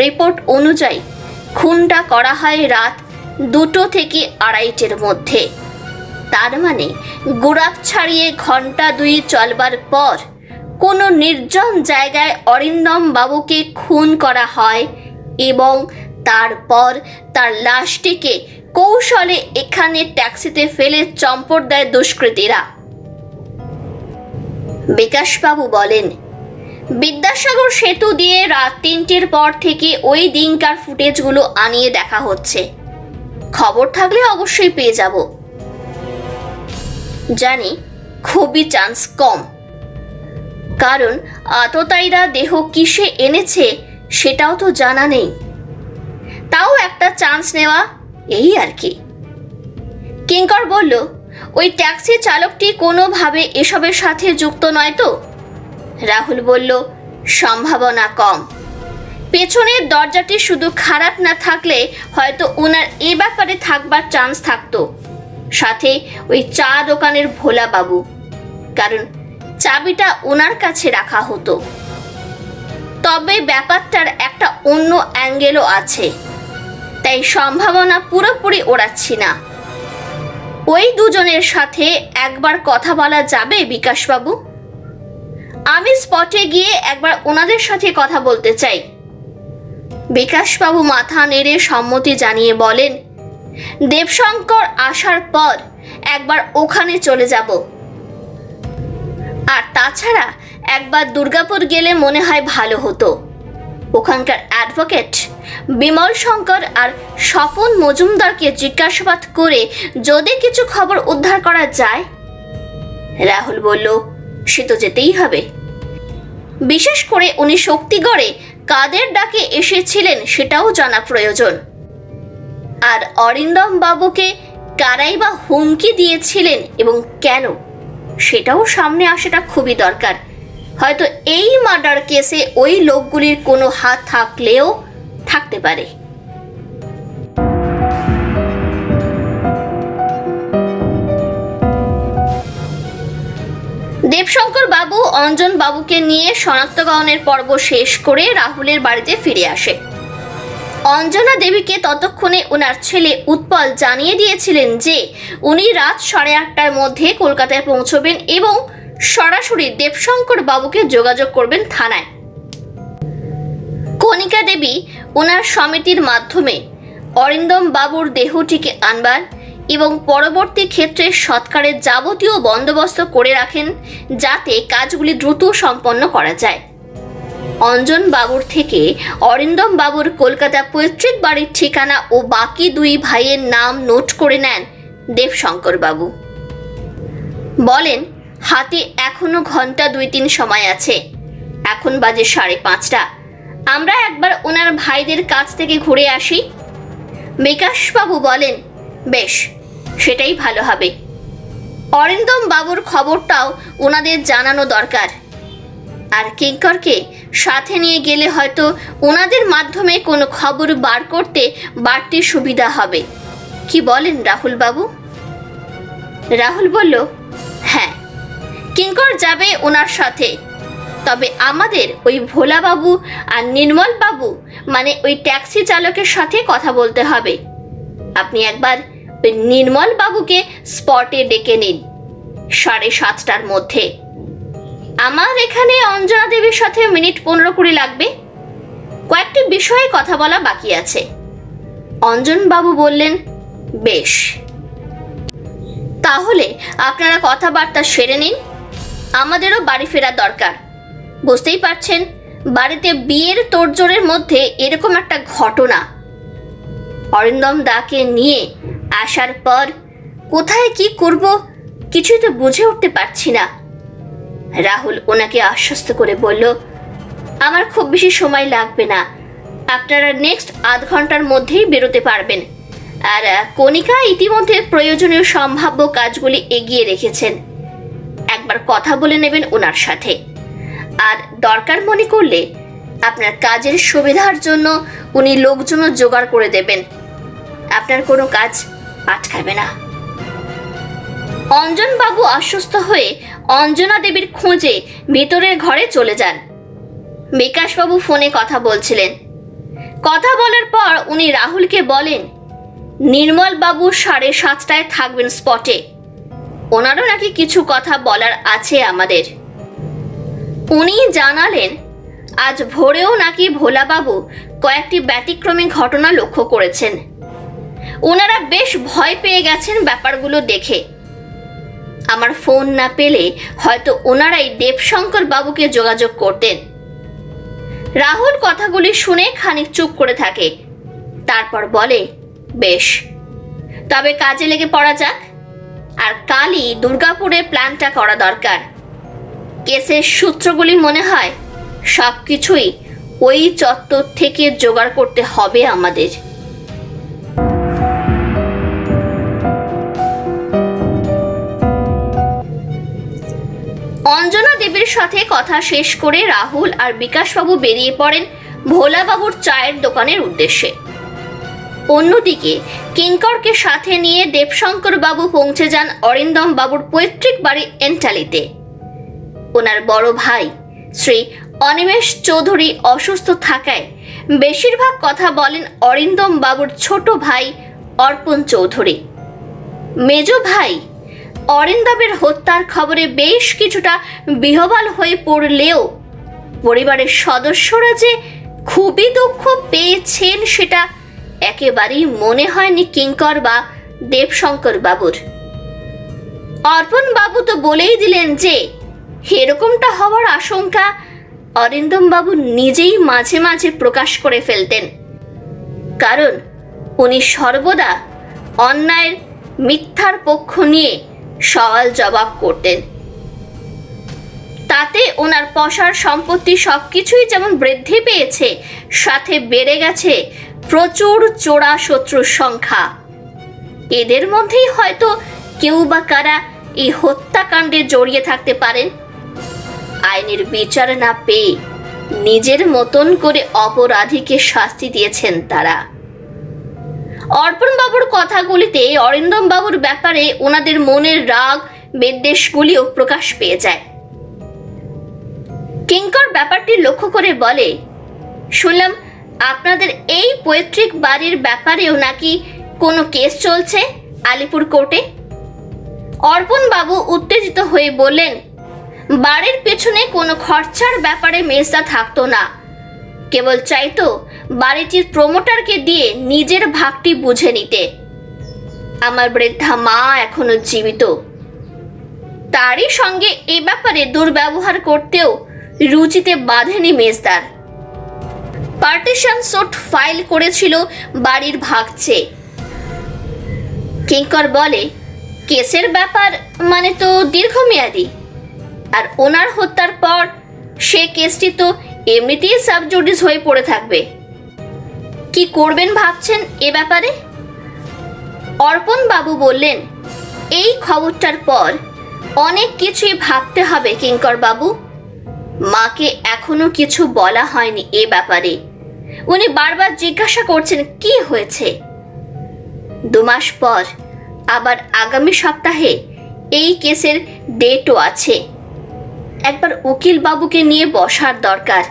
রিপোর্ট অনুযায়ী খুনটা করা হয় রাত 2টো থেকে 2:30-এর মধ্যে। তার মানে গুড়াপ ছাড়িয়ে ঘন্টা 2 চলবার পর কোনো নির্জন জায়গায় অরিন্দম বাবুকে খুন করা হয় এবং তারপর তার লাশটিকে কৌশলে এখানে ট্যাক্সিতে ফেলে চম্পট দেয় দুষ্কৃতীরা। বিকাশবাবু বলেন, বিদ্যাসাগর সেতু দিয়ে রাত 3টের পর থেকে ওই দিনকার ফুটেজগুলো আনিয়ে দেখা হচ্ছে। খবর থাকলে অবশ্যই পেয়ে যাব। জানি খুবই চান্স কম, কারণ আততায়ীরা দেহ কিসে এনেছে সেটাও তো জানা নেই। তাও একটা চান্স নেওয়া, এই আর কি। কিঙ্কর বলল, ওই ট্যাক্সি চালকটি কোনোভাবে এসবের সাথে যুক্ত নয় তো? রাহুল বলল, সম্ভাবনা কম। পেছনের দরজাটি শুধু খারাপ না থাকলে হয়তো ওনার এ ব্যাপারে থাকবার চান্স থাকতো, সাথে ওই চা দোকানের ভোলা বাবু, কারণ চাবিটা ওনার কাছে রাখা হতো। তবে ব্যাপারটার একটা অন্য অ্যাঙ্গেলও আছে, তাই সম্ভাবনা পুরোপুরি ওড়াচ্ছি না। ওই দুজনের সাথে একবার কথা বলা যাবে বিকাশবাবু? আমি স্পটে গিয়ে একবার ওনাদের সাথে কথা বলতে চাই। বিকাশবাবু মাথা নেড়ে সম্মতি জানিয়ে বলেন, দেবশঙ্কর আসার পর একবার ওখানে চলে যাব। আর তাছাড়া একবার দুর্গাপুর গেলে মনে হয় ভালো হতো। ওখানকার অ্যাডভোকেট বিমল শঙ্কর আর স্বপন মজুমদারকে জিজ্ঞাসাবাদ করে যদি কিছু খবর উদ্ধার করা যায়। রাহুল বলল, সে তো যেতেই হবে। বিশেষ করে উনি শক্তিগড়ে কাদের ডাকে এসেছিলেন সেটাও জানা প্রয়োজন। আর অরিন্দম বাবুকে কারাই বা হুমকি দিয়েছিলেন এবং কেন, সেটাও সামনে আসাটা খুবই দরকার। হয়তো এই মার্ডার কেসে ওই লোকগুলির কোনো হাত থাকলেও থাকতে পারে। দেবশঙ্কর বাবু অঞ্জন বাবুকে নিয়ে শনাক্তকরণের পর্ব শেষ করে রাহুলের বাড়িতে ফিরে আসে। অঞ্জনা দেবীকে ততক্ষণে ওনার ছেলে উৎপল জানিয়ে দিয়েছিলেন যে উনি রাত 8:30টার মধ্যে কলকাতায় পৌঁছবেন এবং সরাসরি দেবশঙ্কর বাবুকে যোগাযোগ করবেন থানায়। কণিকা দেবী ওনার সমিতির মাধ্যমে অরিন্দম বাবুর দেহটিকে আনবার এবং পরবর্তী ক্ষেত্রে সৎকারের যাবতীয় বন্দোবস্ত করে রাখেন যাতে কাজগুলি দ্রুত সম্পন্ন করা যায়। অঞ্জন বাবুর থেকে অরিন্দম বাবুর কলকাতা পৈতৃক বাড়ির ঠিকানা ও বাকি 2 ভাইয়ের নাম নোট করে নেন দেবশঙ্কর বাবু। বলেন, হাতে এখনো ঘন্টা 2-3 সময় আছে। এখন বাজে 5:30। আমরা একবার ওনার ভাইদের কাছ থেকে ঘুরে আসি। বিকাশবাবু বলেন, বেশ, সেটাই ভালো হবে। অরিন্দম বাবুর খবরটাও ওনাদের জানানো দরকার। আর কিঙ্করকে সাথে নিয়ে গেলে হয়তো ওনাদের মাধ্যমে কোনো খবর বার করতে বাড়তি সুবিধা হবে। কি বলেন রাহুল বাবু? রাহুল বলল, হ্যাঁ, কিঙ্কর যাবে ওনার সাথে। তবে আমাদের ওই ভোলা বাবু আর নির্মল বাবু মানে ওই ট্যাক্সি চালকের সাথে কথা বলতে হবে। আপনি একবার ওই নির্মল বাবুকে স্পটে ডেকে নিন 7:30টার মধ্যে। আমার এখানে অঞ্জনা দেবীর সাথে মিনিট 15-20 লাগবে। কয়েকটি বিষয়ে কথা বলা বাকি আছে। অঞ্জন বাবু বললেন, বেশ, তাহলে আপনারা কথাবার্তা সেরে নিন। আমাদেরও বাড়ি ফেরা দরকার। বুঝতেই পারছেন, বাড়িতে বিয়ের তোড়জোড়ের মধ্যে এরকম একটা ঘটনা। অরিন্দম দাকে নিয়ে আসার পর কোথায় কি করব কিছুই তো বুঝে উঠতে পারছি না। রাহুল ওনাকে আশ্বস্ত করে বলল, আমার খুব বেশি সময় লাগবে না। আপনারা নেক্সট আধ ঘন্টার মধ্যেই বেরোতে পারবেন। আর কণিকা ইতিমধ্যে প্রয়োজনীয় সম্ভাব্য কাজগুলি এগিয়ে রেখেছেন। একবার কথা বলে নেবেন ওনার সাথে। আর দরকার মনে করলে আপনার কাজের সুবিধার জন্য উনি লোকজনও জোগাড় করে দেবেন। আপনার কোনো কাজ আটকাবে না। অঞ্জন বাবু আশ্বস্ত হয়ে অঞ্জনা দেবীর খোঁজে ভিতরের ঘরে চলে যান। বিকাশবাবু ফোনে কথা বলছিলেন। কথা বলার পর উনি রাহুলকে বলেন, নির্মল বাবু 7:30টায় থাকবেন স্পটে। ওনারও নাকি কিছু কথা বলার আছে আমাদের। উনি জানালেন, আজ ভোরেও নাকি ভোলাবাবু কয়েকটি ব্যতিক্রমী ঘটনা লক্ষ্য করেছেন। ওনারা বেশ ভয় পেয়ে গেছেন ব্যাপারগুলো দেখে। আমার ফোন না পেলে হয়তো ওনারাই দেবশঙ্কর বাবুকে যোগাযোগ করতেন। রাহুল কথাগুলি শুনে খানিক চুপ করে থাকে। তারপর বলে, বেশ, তবে কাজে লেগে পড়া যাক। আর কালই দুর্গাপুরে প্ল্যানটা করা দরকার। কেসের সূত্রগুলি মনে হয় সবকিছুই ওই চত্বর থেকে জোগাড় করতে হবে আমাদের। অঞ্জনা দেবীর সাথে কথা শেষ করে রাহুল আর বিকাশবাবু বেরিয়ে পড়েন ভোলাবাবুর চায়ের দোকানের উদ্দেশ্যে। অন্যদিকে কিঙ্করকে সাথে নিয়ে দেবশঙ্কর বাবু পৌঁছে যান অরিন্দম বাবুর পৈতৃক বাড়ি এন্টালিতে। ওনার বড় ভাই শ্রী অনিমেষ চৌধুরী অসুস্থ থাকায় বেশিরভাগ কথা বলেন অরিন্দম বাবুর ছোট ভাই অর্পণ চৌধুরী। মেজ ভাই অরিন্দমের হত্যার খবরে বেশ কিছুটা বিহ্বল হয়ে পড়লেও পরিবারের সদস্যরা যে খুবই দুঃখ পেয়েছেন সেটা একেবারেই মনে হয়নি কিঙ্কর বা দেবশঙ্কর বাবুর। অর্পণ বাবু তো বলেই দিলেন যে এরকমটা হওয়ার আশঙ্কা অরিন্দম বাবু নিজেই মাঝে মাঝে প্রকাশ করে ফেলতেন, কারণ উনি সর্বদা অন্যায়ের মিথ্যার পক্ষ নিয়ে সওয়াল জবাব করতেন। তাতে ওনার পসার সম্পত্তি সবকিছুই যেমন বৃদ্ধি পেয়েছে, সাথে বেড়ে গেছে প্রচুর চোরা শত্রুর সংখ্যা। এদের মধ্যেই হয়তো কেউ বা কারা এই হত্যাকাণ্ডে জড়িয়ে থাকতে পারেন। আইনের বিচার না পেয়ে নিজের মতন করে অপরাধীকে শাস্তি দিয়েছেন তারা। অর্পণ বাবুর কথাগুলিতে অরিন্দম বাবুর ব্যাপারে ওনাদের মনের রাগ বিদ্বেষগুলিও প্রকাশ পেয়ে যায়। কিঙ্কর ব্যাপারটি লক্ষ্য করে বলে, শুনলাম আপনাদের এই পৈতৃক বাড়ির ব্যাপারেও নাকি কোনো কেস চলছে আলিপুর কোর্টে। অর্পণ বাবু উত্তেজিত হয়ে বললেন, বাড়ির পেছনে কোনো খরচার ব্যাপারে মেজদা থাকতো না, কেবল চাইতো বাড়িটির প্রমোটারকে দিয়ে নিজের ভাগটি বুঝে নিতে। আমার বৃদ্ধা মা এখনো জীবিত, তারই সঙ্গে এ ব্যাপারে দুর্ব্যবহার করতেও রুচিতে বাঁধেনি মেজদার। পার্টিশন সুট ফাইল করেছিল বাড়ির ভাগ চেয়ে। কিঙ্কর বলে, কেসের ব্যাপার মানে তো দীর্ঘমেয়াদী, আর ওনার হত্যার পর সে কেসটি তো এমনিতেই সাবজুডিস হয়ে পড়ে থাকবে। কি করবেন ভাবছেন এ ব্যাপারে? অর্পণ বাবু বললেন, এই খবরটার পর অনেক কিছুই ভাবতে হবে কিঙ্কর বাবু। মাকে এখনো কিছু বলা হয়নি এ ব্যাপারে। উনি বারবার জিজ্ঞাসা করছেন কি হয়েছে। 2 মাস পর আবার আগামী সপ্তাহে এই কেসের ডেটও আছে। একবার উকিল বাবুকে নিয়ে বসার দরকার।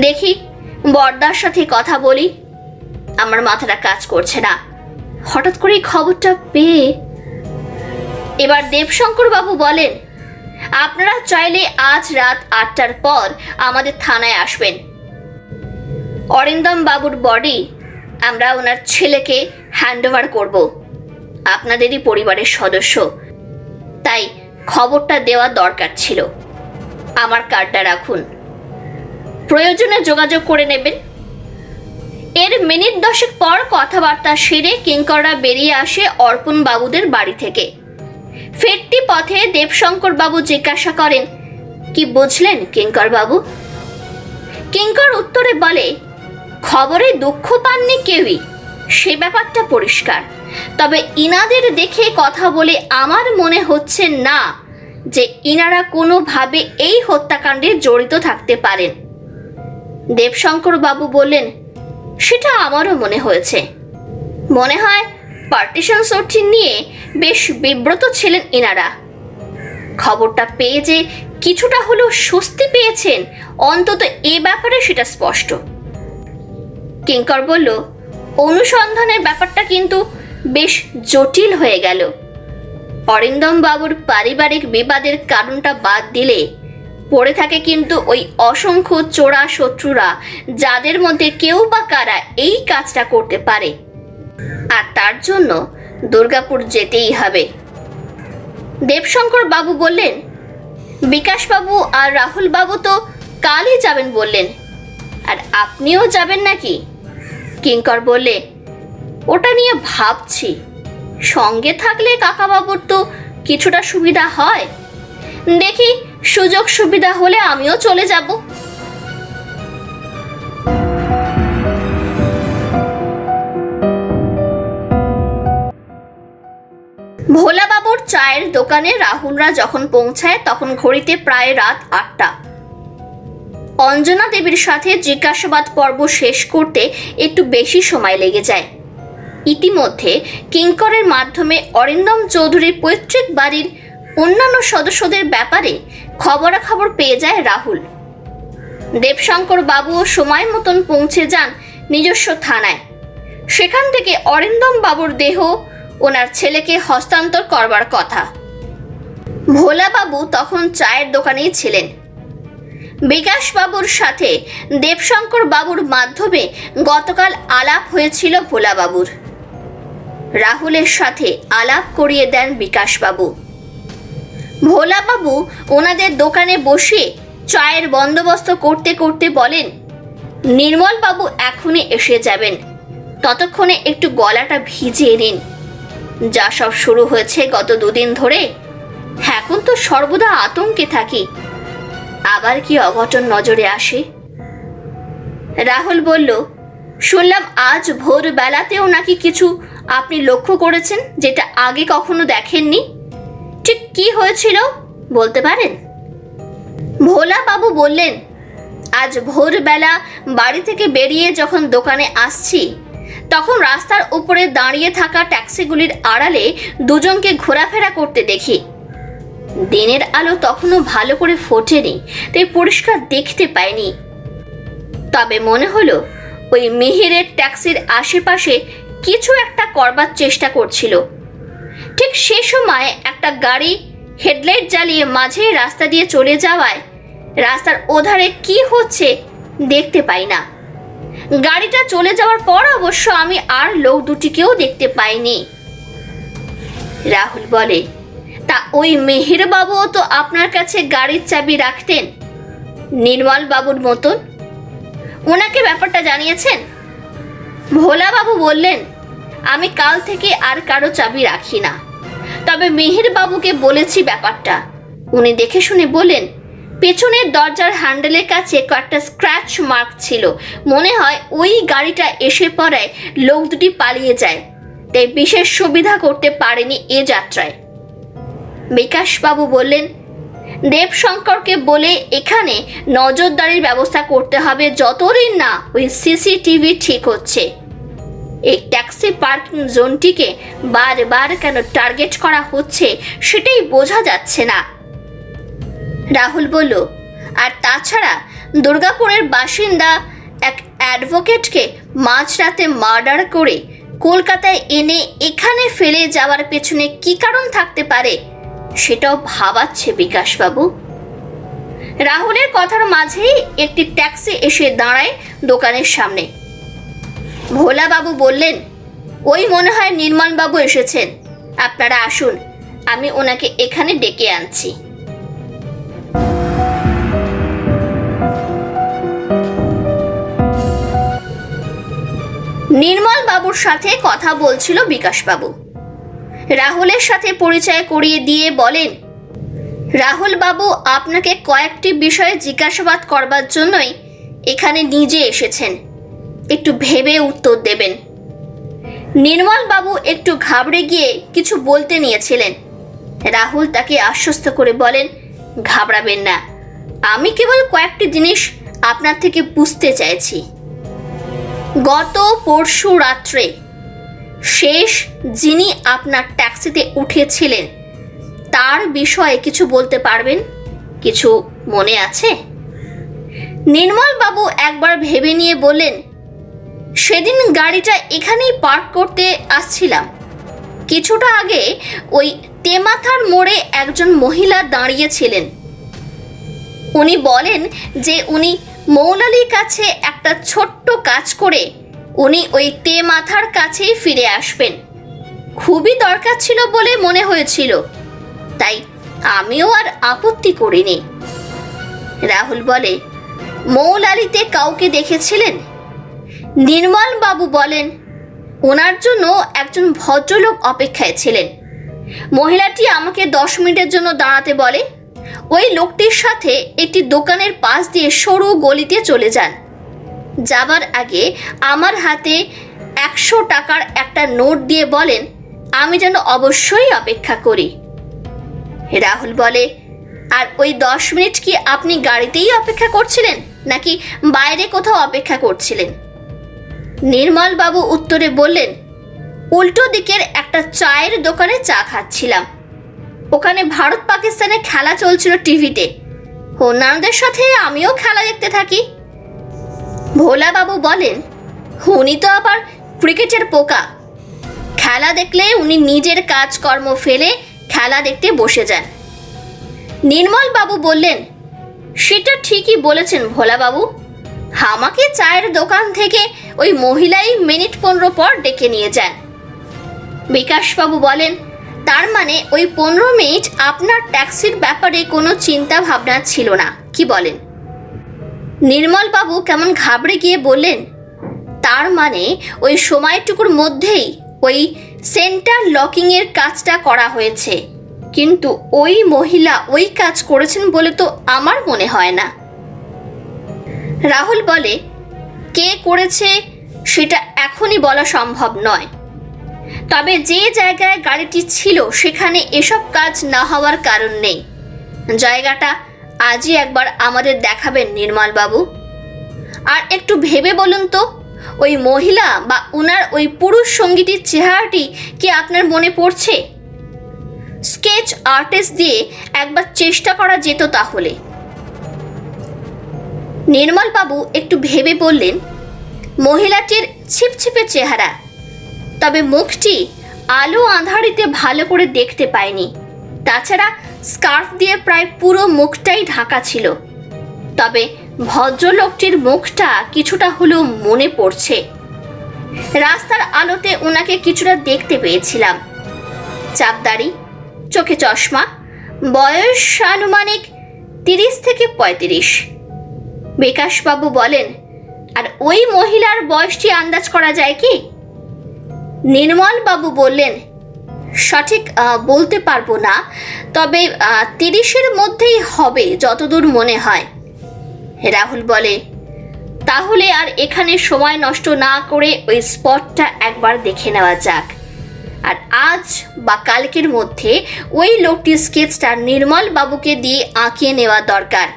দেখি বড়দার সাথে কথা বলি। আমার মাথাটা কাজ করছে না। হঠাৎ করে খবরটা পেয়ে এবার দেবশঙ্কর বাবু বলেন, আপনারা চাইলে আজ রাত 8টার পর আমাদের থানায় আসবেন। অরিন্দম বাবুর বডি আমরা ওনার ছেলেকে হ্যান্ডওভার করব। আপনাদেরই পরিবারের সদস্য, তাই খবরটা দেওয়া দরকার ছিল। আমার কার্ডটা রাখুন, প্রয়োজনে যোগাযোগ করে নেবেন। এর মিনিট 10 পর কথাবার্তা সেরে কিঙ্কররা বেরিয়ে আসে অর্পণ বাবুদের বাড়ি থেকে। ফিরতি পথে দেবশঙ্কর বাবু জিজ্ঞাসা করেন, কি বুঝলেন কিঙ্কর বাবু? কিঙ্কর উত্তরে বলে, খবরে দুঃখ পাননি কেউই, সে ব্যাপারটা পরিষ্কার। তবে ইনাদের দেখে কথা বলে আমার মনে হচ্ছে না যে ইনারা কোনোভাবে এই হত্যাকাণ্ডে জড়িত থাকতে পারেন। দেবশঙ্কর বাবু বললেন, সেটা আমারও মনে হয়েছে। মনে হয় পার্টিশন সোর্টি নিয়ে বেশ বিব্রত ছিলেন ইনারা। খবরটা পেয়ে যে কিছুটা হলেও স্বস্তি পেয়েছেন, অন্তত এ ব্যাপারে সেটা স্পষ্ট। কিঙ্কর বলল, অনুসন্ধানের ব্যাপারটা কিন্তু বেশ জটিল হয়ে গেল। অরিন্দম বাবুর পারিবারিক বিবাদের কারণটা বাদ দিলে পড়ে থাকে কিন্তু ওই অসংখ্য চোরা শত্রুরা, যাদের মধ্যে কেউ বা কারা এই কাজটা করতে পারে। আর তার জন্য দুর্গাপুর যেতেই হবে। দেবশঙ্কর বাবু বললেন, বিকাশ বাবু আর রাহুল বাবু তো কালই যাবেন বললেন, আর আপনিও যাবেন নাকি? কিঙ্কর বললে, ওটা নিয়ে ভাবছি। সঙ্গে থাকলে কাকাবাবুর তো কিছুটা সুবিধা হয়। দেখি সুযোগ সুবিধা হলে আমিও চলে যাব। ভোলাবাবুর চায়ের দোকানে রাহুলরা যখন পৌঁছায় তখন ঘড়িতে প্রায় রাত 8টা। অঞ্জনা দেবীর সাথে জিজ্ঞাসাবাদ পর্ব শেষ করতে একটু বেশি সময় লেগে যায়। ইতিমধ্যে কিঙ্করের মাধ্যমে অরিন্দম চৌধুরীর পৈতৃক বাড়ির অন্যান্য সদস্যদের ব্যাপারে খবরাখবর পেয়ে যায় রাহুল। দেবশঙ্কর বাবুও সময় মতন পৌঁছে যান নিজস্ব থানায়। সেখান থেকে অরিন্দম বাবুর দেহ ওনার ছেলেকে হস্তান্তর করবার কথা। ভোলাবাবু তখন চায়ের দোকানেই ছিলেন। বিকাশ বাবুর সাথে দেবশঙ্কর বাবুর মাধ্যমে গতকাল আলাপ হয়েছিল ভোলাবাবুর। রাহুলের সাথে আলাপ করিয়ে দেন বিকাশ বাবু। ভোলাবাবু ওনাদের দোকানে বসে চায়ের বন্দোবস্ত করতে করতে বলেন, নির্মল বাবু এখনই এসে যাবেন, ততক্ষণে একটু গলাটা ভিজিয়ে নিন। যা সব শুরু হয়েছে গত 2 দিন ধরে, এখন তো সর্বদা আতঙ্কে থাকি, আবার কি অঘটন নজরে আসে। রাহুল বলল, শুনলাম আজ ভোরবেলাতেও নাকি কিছু আপনি লক্ষ্য করেছেন, যেটা আগে কখনো দেখেননি। ঠিক কি হয়েছিল বলতে পারেন? ভোলা বাবু বললেন, আজ ভোরবেলা বাড়ি থেকে বেরিয়ে যখন দোকানে আসছি তখন রাস্তার উপরে দাঁড়িয়ে থাকা ট্যাক্সিগুলির আড়ালে দুজনকে ঘোরাফেরা করতে দেখি। দিনের আলো তখনও ভালো করে ফোটেনি, তাই পরিষ্কার দেখতে পায়নি। তবে মনে হলো ওই মিহিরের ট্যাক্সির আশেপাশে কিছু একটা করবার চেষ্টা করছিল। ঠিক সে সময় একটা গাড়ি হেডলাইট জ্বালিয়ে মাঝে রাস্তা দিয়ে চলে যাওয়ায় রাস্তার ওধারে কি হচ্ছে দেখতে পাই না। গাড়িটা চলে যাওয়ার পর অবশ্য আমি আর লোক দুটিকেও দেখতে পাইনি। রাহুল বলে, তা ওই মেহের বাবুও তো আপনার কাছে গাড়ির চাবি রাখতেন, নির্মল বাবুর মতন। ওনাকে ব্যাপারটা জানিয়েছেন? ভোলা বাবু বললেন, আমি কাল থেকে আর কারো চাবি রাখি না, তবে মেহের বাবুকে বলেছি ব্যাপারটা। উনি দেখে শুনে বললেন, পেছনের দরজার হ্যান্ডেলের কাছে কয়েকটা স্ক্র্যাচ মার্ক ছিল, মনে হয় ওই গাড়িটা এসে পড়ায় লোক দুটি পালিয়ে যায়, তাই বিশেষ সুবিধা করতে পারেনি এ যাত্রায়। বিকাশবাবু বললেন, দেবশঙ্করকে বলে এখানে নজরদারির ব্যবস্থা করতে হবে যতদিন না ওই সিসিটিভি ঠিক হচ্ছে। এই ট্যাক্সি পার্কিং জোনটিকে বারবার কেন টার্গেট করা হচ্ছে সেটাই বোঝা যাচ্ছে না। রাহুল বলল, আর তাছাড়া দুর্গাপুরের বাসিন্দা এক অ্যাডভোকেটকে মাঝরাতে মার্ডার করে কলকাতায় এনে এখানে ফেলে যাওয়ার পেছনে কি কারণ থাকতে পারে সেটাও ভাবাচ্ছে বিকাশবাবু। রাহুলের কথার মাঝেই একটি ট্যাক্সি এসে দাঁড়ায় দোকানের সামনে। ভোলাবাবু বললেন, ওই মনে হয় নির্মলবাবু এসেছেন, আপনারা আসুন, আমি ওনাকে এখানে ডেকে আনছি। নির্মল বাবুর সাথে কথা বলছিল বিকাশবাবু। রাহুলের সাথে পরিচয় করিয়ে দিয়ে বলেন, রাহুল বাবু আপনাকে কয়েকটি বিষয়ে জিজ্ঞাসাবাদ করবার জন্যই এখানে নিজে এসেছেন, একটু ভেবে উত্তর দেবেন। নির্মল বাবু একটু ঘাবড়ে গিয়ে কিছু বলতে নিয়েছিলেন। রাহুল তাকে আশ্বস্ত করে বলেন, ঘাবড়াবেন না, আমি কেবল কয়েকটি জিনিস আপনার থেকে বুঝতে চাইছি। গত পরশু রাত্রে শেষ যিনি আপনার ট্যাক্সিতে উঠেছিলেন তার বিষয়ে কিছু বলতে পারবেন? কিছু মনে আছে? নির্মল বাবু একবার ভেবে নিয়ে বললেন, সেদিন গাড়িটা এখানেই পার্ক করতে আসছিলাম। কিছুটা আগে ওই তেমাথার মোড়ে একজন মহিলা দাঁড়িয়েছিলেন। উনি বলেন যে উনি মৌলালির কাছে একটা ছোট্ট কাজ করে উনি ওই তেমাথার কাছেই ফিরে আসবেন। খুবই দরকার ছিল বলে মনে হয়েছিল, তাই আমিও আর আপত্তি করিনি। রাহুল বলে, মৌলালিতে কাউকে দেখেছিলেন? নির্মল বাবু বলেন, ওনার জন্য একজন ভদ্রলোক অপেক্ষায় ছিলেন। মহিলাটি আমাকে 10 মিনিটের জন্য দাঁড়াতে বলে। ওই লোকটির সাথে একটি দোকানের পাশ দিয়ে সরু গলিতে চলে যান। যাবার আগে আমার হাতে 100 টাকার একটা নোট দিয়ে বলেন, আমি যেন অবশ্যই অপেক্ষা করি। রাহুল বলে, আর ওই 10 মিনিট কি আপনি গাড়িতেই অপেক্ষা করছিলেন নাকি বাইরে কোথাও অপেক্ষা করছিলেন? নির্মল বাবু উত্তরে বললেন, উল্টো দিকের একটা চায়ের দোকানে চা খাচ্ছিলাম। ওখানে ভারত পাকিস্তানের খেলা চলছিল টিভিতে, অন্যান্যদের সাথে আমিও খেলা দেখতে থাকি। ভোলা বাবু বলেন, উনি তো আবার ক্রিকেটের পোকা, খেলা দেখলে উনি নিজের কাজকর্ম ফেলে খেলা দেখতে বসে যান। নির্মল বাবু বললেন, সেটা ঠিকই বলেছেন ভোলা বাবু, আমাকে চায়ের দোকান থেকে ওই মহিলাই মিনিট 15 পর ডেকে নিয়ে যান। বিকাশবাবু বলেন, তার মানে ওই 15 মিনিট আপনার ট্যাক্সির ব্যাপারে কোনো চিন্তা ভাবনা ছিল না, কি বলেন? নির্মল বাবু কেমন ঘাবড়ে গিয়ে বললেন, তার মানে ওই সময়টুকুর মধ্যেই ওই সেন্টার লকিংয়ের কাজটা করা হয়েছে, কিন্তু ওই মহিলা ওই কাজ করেছেন বলে তো আমার মনে হয় না। রাহুল বলে, কে করেছে সেটা এখনই বলা সম্ভব নয়, তবে যে জায়গায় গাড়িটি ছিল সেখানে এসব কাজ না হওয়ার কারণ নেই। জায়গাটা আজই একবার আমাদের দেখাবেন নির্মল বাবু। আর একটু ভেবে বলুন তো, ওই মহিলা বা ওনার ওই পুরুষ সঙ্গীটির চেহারাটি কি আপনার মনে পড়ছে? স্কেচ আর্টিস্ট দিয়ে একবার চেষ্টা করা যেত তাহলে। নির্মলবাবু একটু ভেবে বললেন, মহিলাটির ছিপছিপে চেহারা, তবে মুখটি আলো আঁধারিতে ভালো করে দেখতে পায়নি। তাছাড়া স্কার্ফ দিয়ে প্রায় পুরো মুখটাই ঢাকা ছিল। তবে ভদ্রলোকটির মুখটা কিছুটা হলেও মনে পড়ছে। রাস্তার আলোতে ওনাকে কিছুটা দেখতে পেয়েছিলাম। চাপদাড়ি, চোখে চশমা, বয়স আনুমানিক 30 থেকে 35। বিকাশবাবু বলেন, আর ওই মহিলার বয়সটি আন্দাজ করা যায় কি? নির্মলবাবু বললেন, সঠিক বলতে পারবো না, তবে 30-এর মধ্যেই হবে যতদূর মনে হয়। রাহুল বলে, তাহলে আর এখানে সময় নষ্ট না করে ওই স্পটটা একবার দেখে নেওয়া যাক, আর আজ বা কালকের মধ্যে ওই লোকটির স্কেচটা নির্মল বাবুকে দিয়ে আঁকিয়ে নেওয়া দরকার।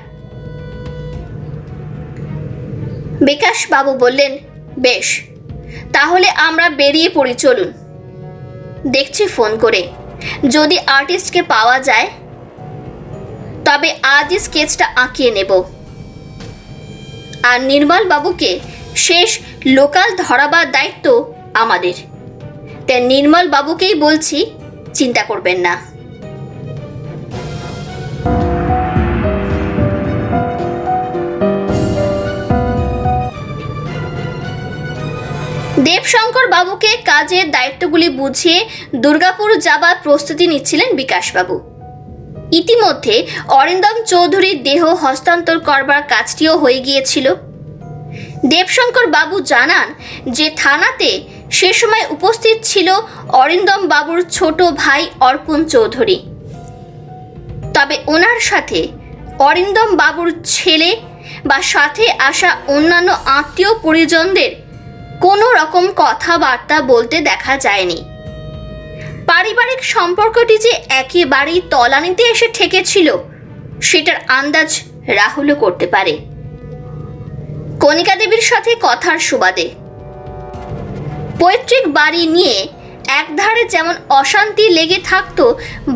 বিকাশ বাবু বললেন, বেশ, তাহলে আমরা বেরিয়ে পড়ি, চলুন। দেখছি ফোন করে, যদি আর্টিস্টকে পাওয়া যায় তবে আজই স্কেচটা আঁকিয়ে নেব। আর নির্মল বাবুকে শেষ লোকাল ধরাবার দায়িত্ব আমাদের। তাই নির্মল বাবুকেই বলছি, চিন্তা করবেন না। দেবশঙ্কর বাবুকে কাজের দায়িত্বগুলি বুঝিয়ে দুর্গাপুর যাবার প্রস্তুতি নিচ্ছিলেন বিকাশবাবু। ইতিমধ্যে অরিন্দম চৌধুরীর দেহ হস্তান্তর করবার কাজটিও হয়ে গিয়েছিল। দেবশঙ্কর বাবু জানান যে থানাতে সে সময় উপস্থিত ছিল অরিন্দম বাবুর ছোট ভাই অর্পণ চৌধুরী। তবে ওনার সাথে অরিন্দম বাবুর ছেলে বা সাথে আসা অন্যান্য আত্মীয় পরিজনদের কোনো রকম কথাবার্তা বলতে দেখা যায়নি। পারিবারিক সম্পর্কটি যে একেবারেই তলানিতে এসে ঠেকেছিল সেটার আন্দাজ রাহুলও করতে পারে। কণিকা দেবীর সাথে কথার সুবাদে পৈতৃক বাড়ি নিয়ে একধারে যেমন অশান্তি লেগে থাকতো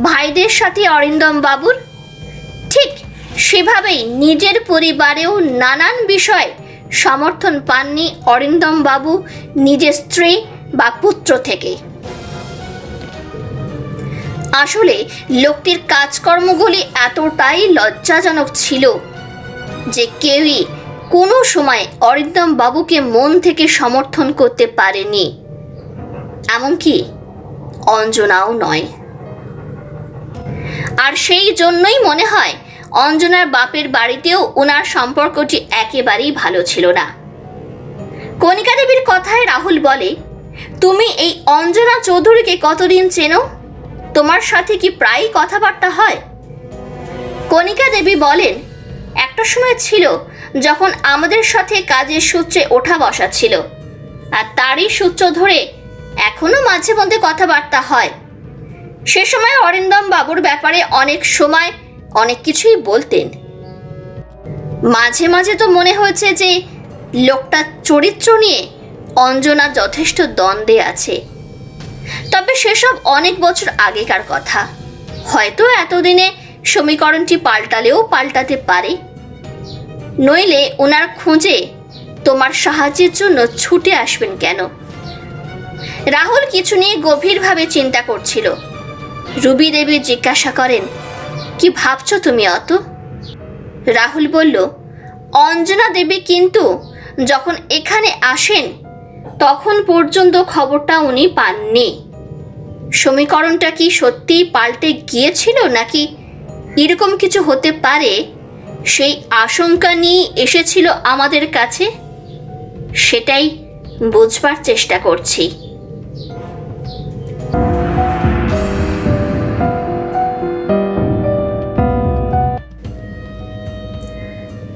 ভাইদের সাথে অরিন্দম বাবুর, ঠিক সেভাবেই নিজের পরিবারেও নানান বিষয়ে সমর্থন পাননি অরিন্দম বাবু নিজের স্ত্রী বা পুত্র থেকে। আসলে লোকটির কাজকর্মগুলি এতটাই লজ্জাজনক ছিল যে কেউই কোনো সময় অরিন্দম বাবুকে মন থেকে সমর্থন করতে পারেনি, এমনকি অঞ্জনাও নয়। আর সেই জন্যই মনে হয় অঞ্জনার বাপের বাড়িতেও ওনার সম্পর্কটি একেবারেই ভালো ছিল না। কণিকা দেবীর কথায় রাহুল বলে, তুমি এই অঞ্জনা চৌধুরীকে কতদিন চেনো? তোমার সাথে কি প্রায়ই কথাবার্তা হয়? কণিকা দেবী বলেন, একটা সময় ছিল যখন আমাদের সাথে কাজের সূত্রে ওঠা বসা ছিল, আর তারই সূত্র ধরে এখনো মাঝে মধ্যে কথাবার্তা হয়। সে সময় অরিন্দম বাবুর ব্যাপারে অনেক সময় অনেক কিছুই বলতেন। মাঝে মাঝে তো মনে হয়েছে যে লোকটার চরিত্র নিয়ে অঞ্জনা যথেষ্ট দ্বন্দ্বে আছে। তবে সেসব অনেক বছর আগেকার কথা, হয়তো এতদিনে সমীকরণটি পাল্টালেও পাল্টাতে পারে। নইলে ওনার খোঁজে তোমার সাহায্যের জন্য ছুটে আসবেন কেন? রাহুল কিছু নিয়ে গভীরভাবে চিন্তা করছিল। রুবি দেবী জিজ্ঞাসা করেন, কি ভাবছো তুমি অত? রাহুল বলল, অঞ্জনা দেবী কিন্তু যখন এখানে আসেন তখন পর্যন্ত খবরটা উনি পাননি। সমীকরণটা কি সত্যিই পাল্টে গিয়েছিল নাকি এরকম কিছু হতে পারে সেই আশঙ্কা নিয়ে এসেছিল আমাদের কাছে, সেটাই বুঝবার চেষ্টা করছি।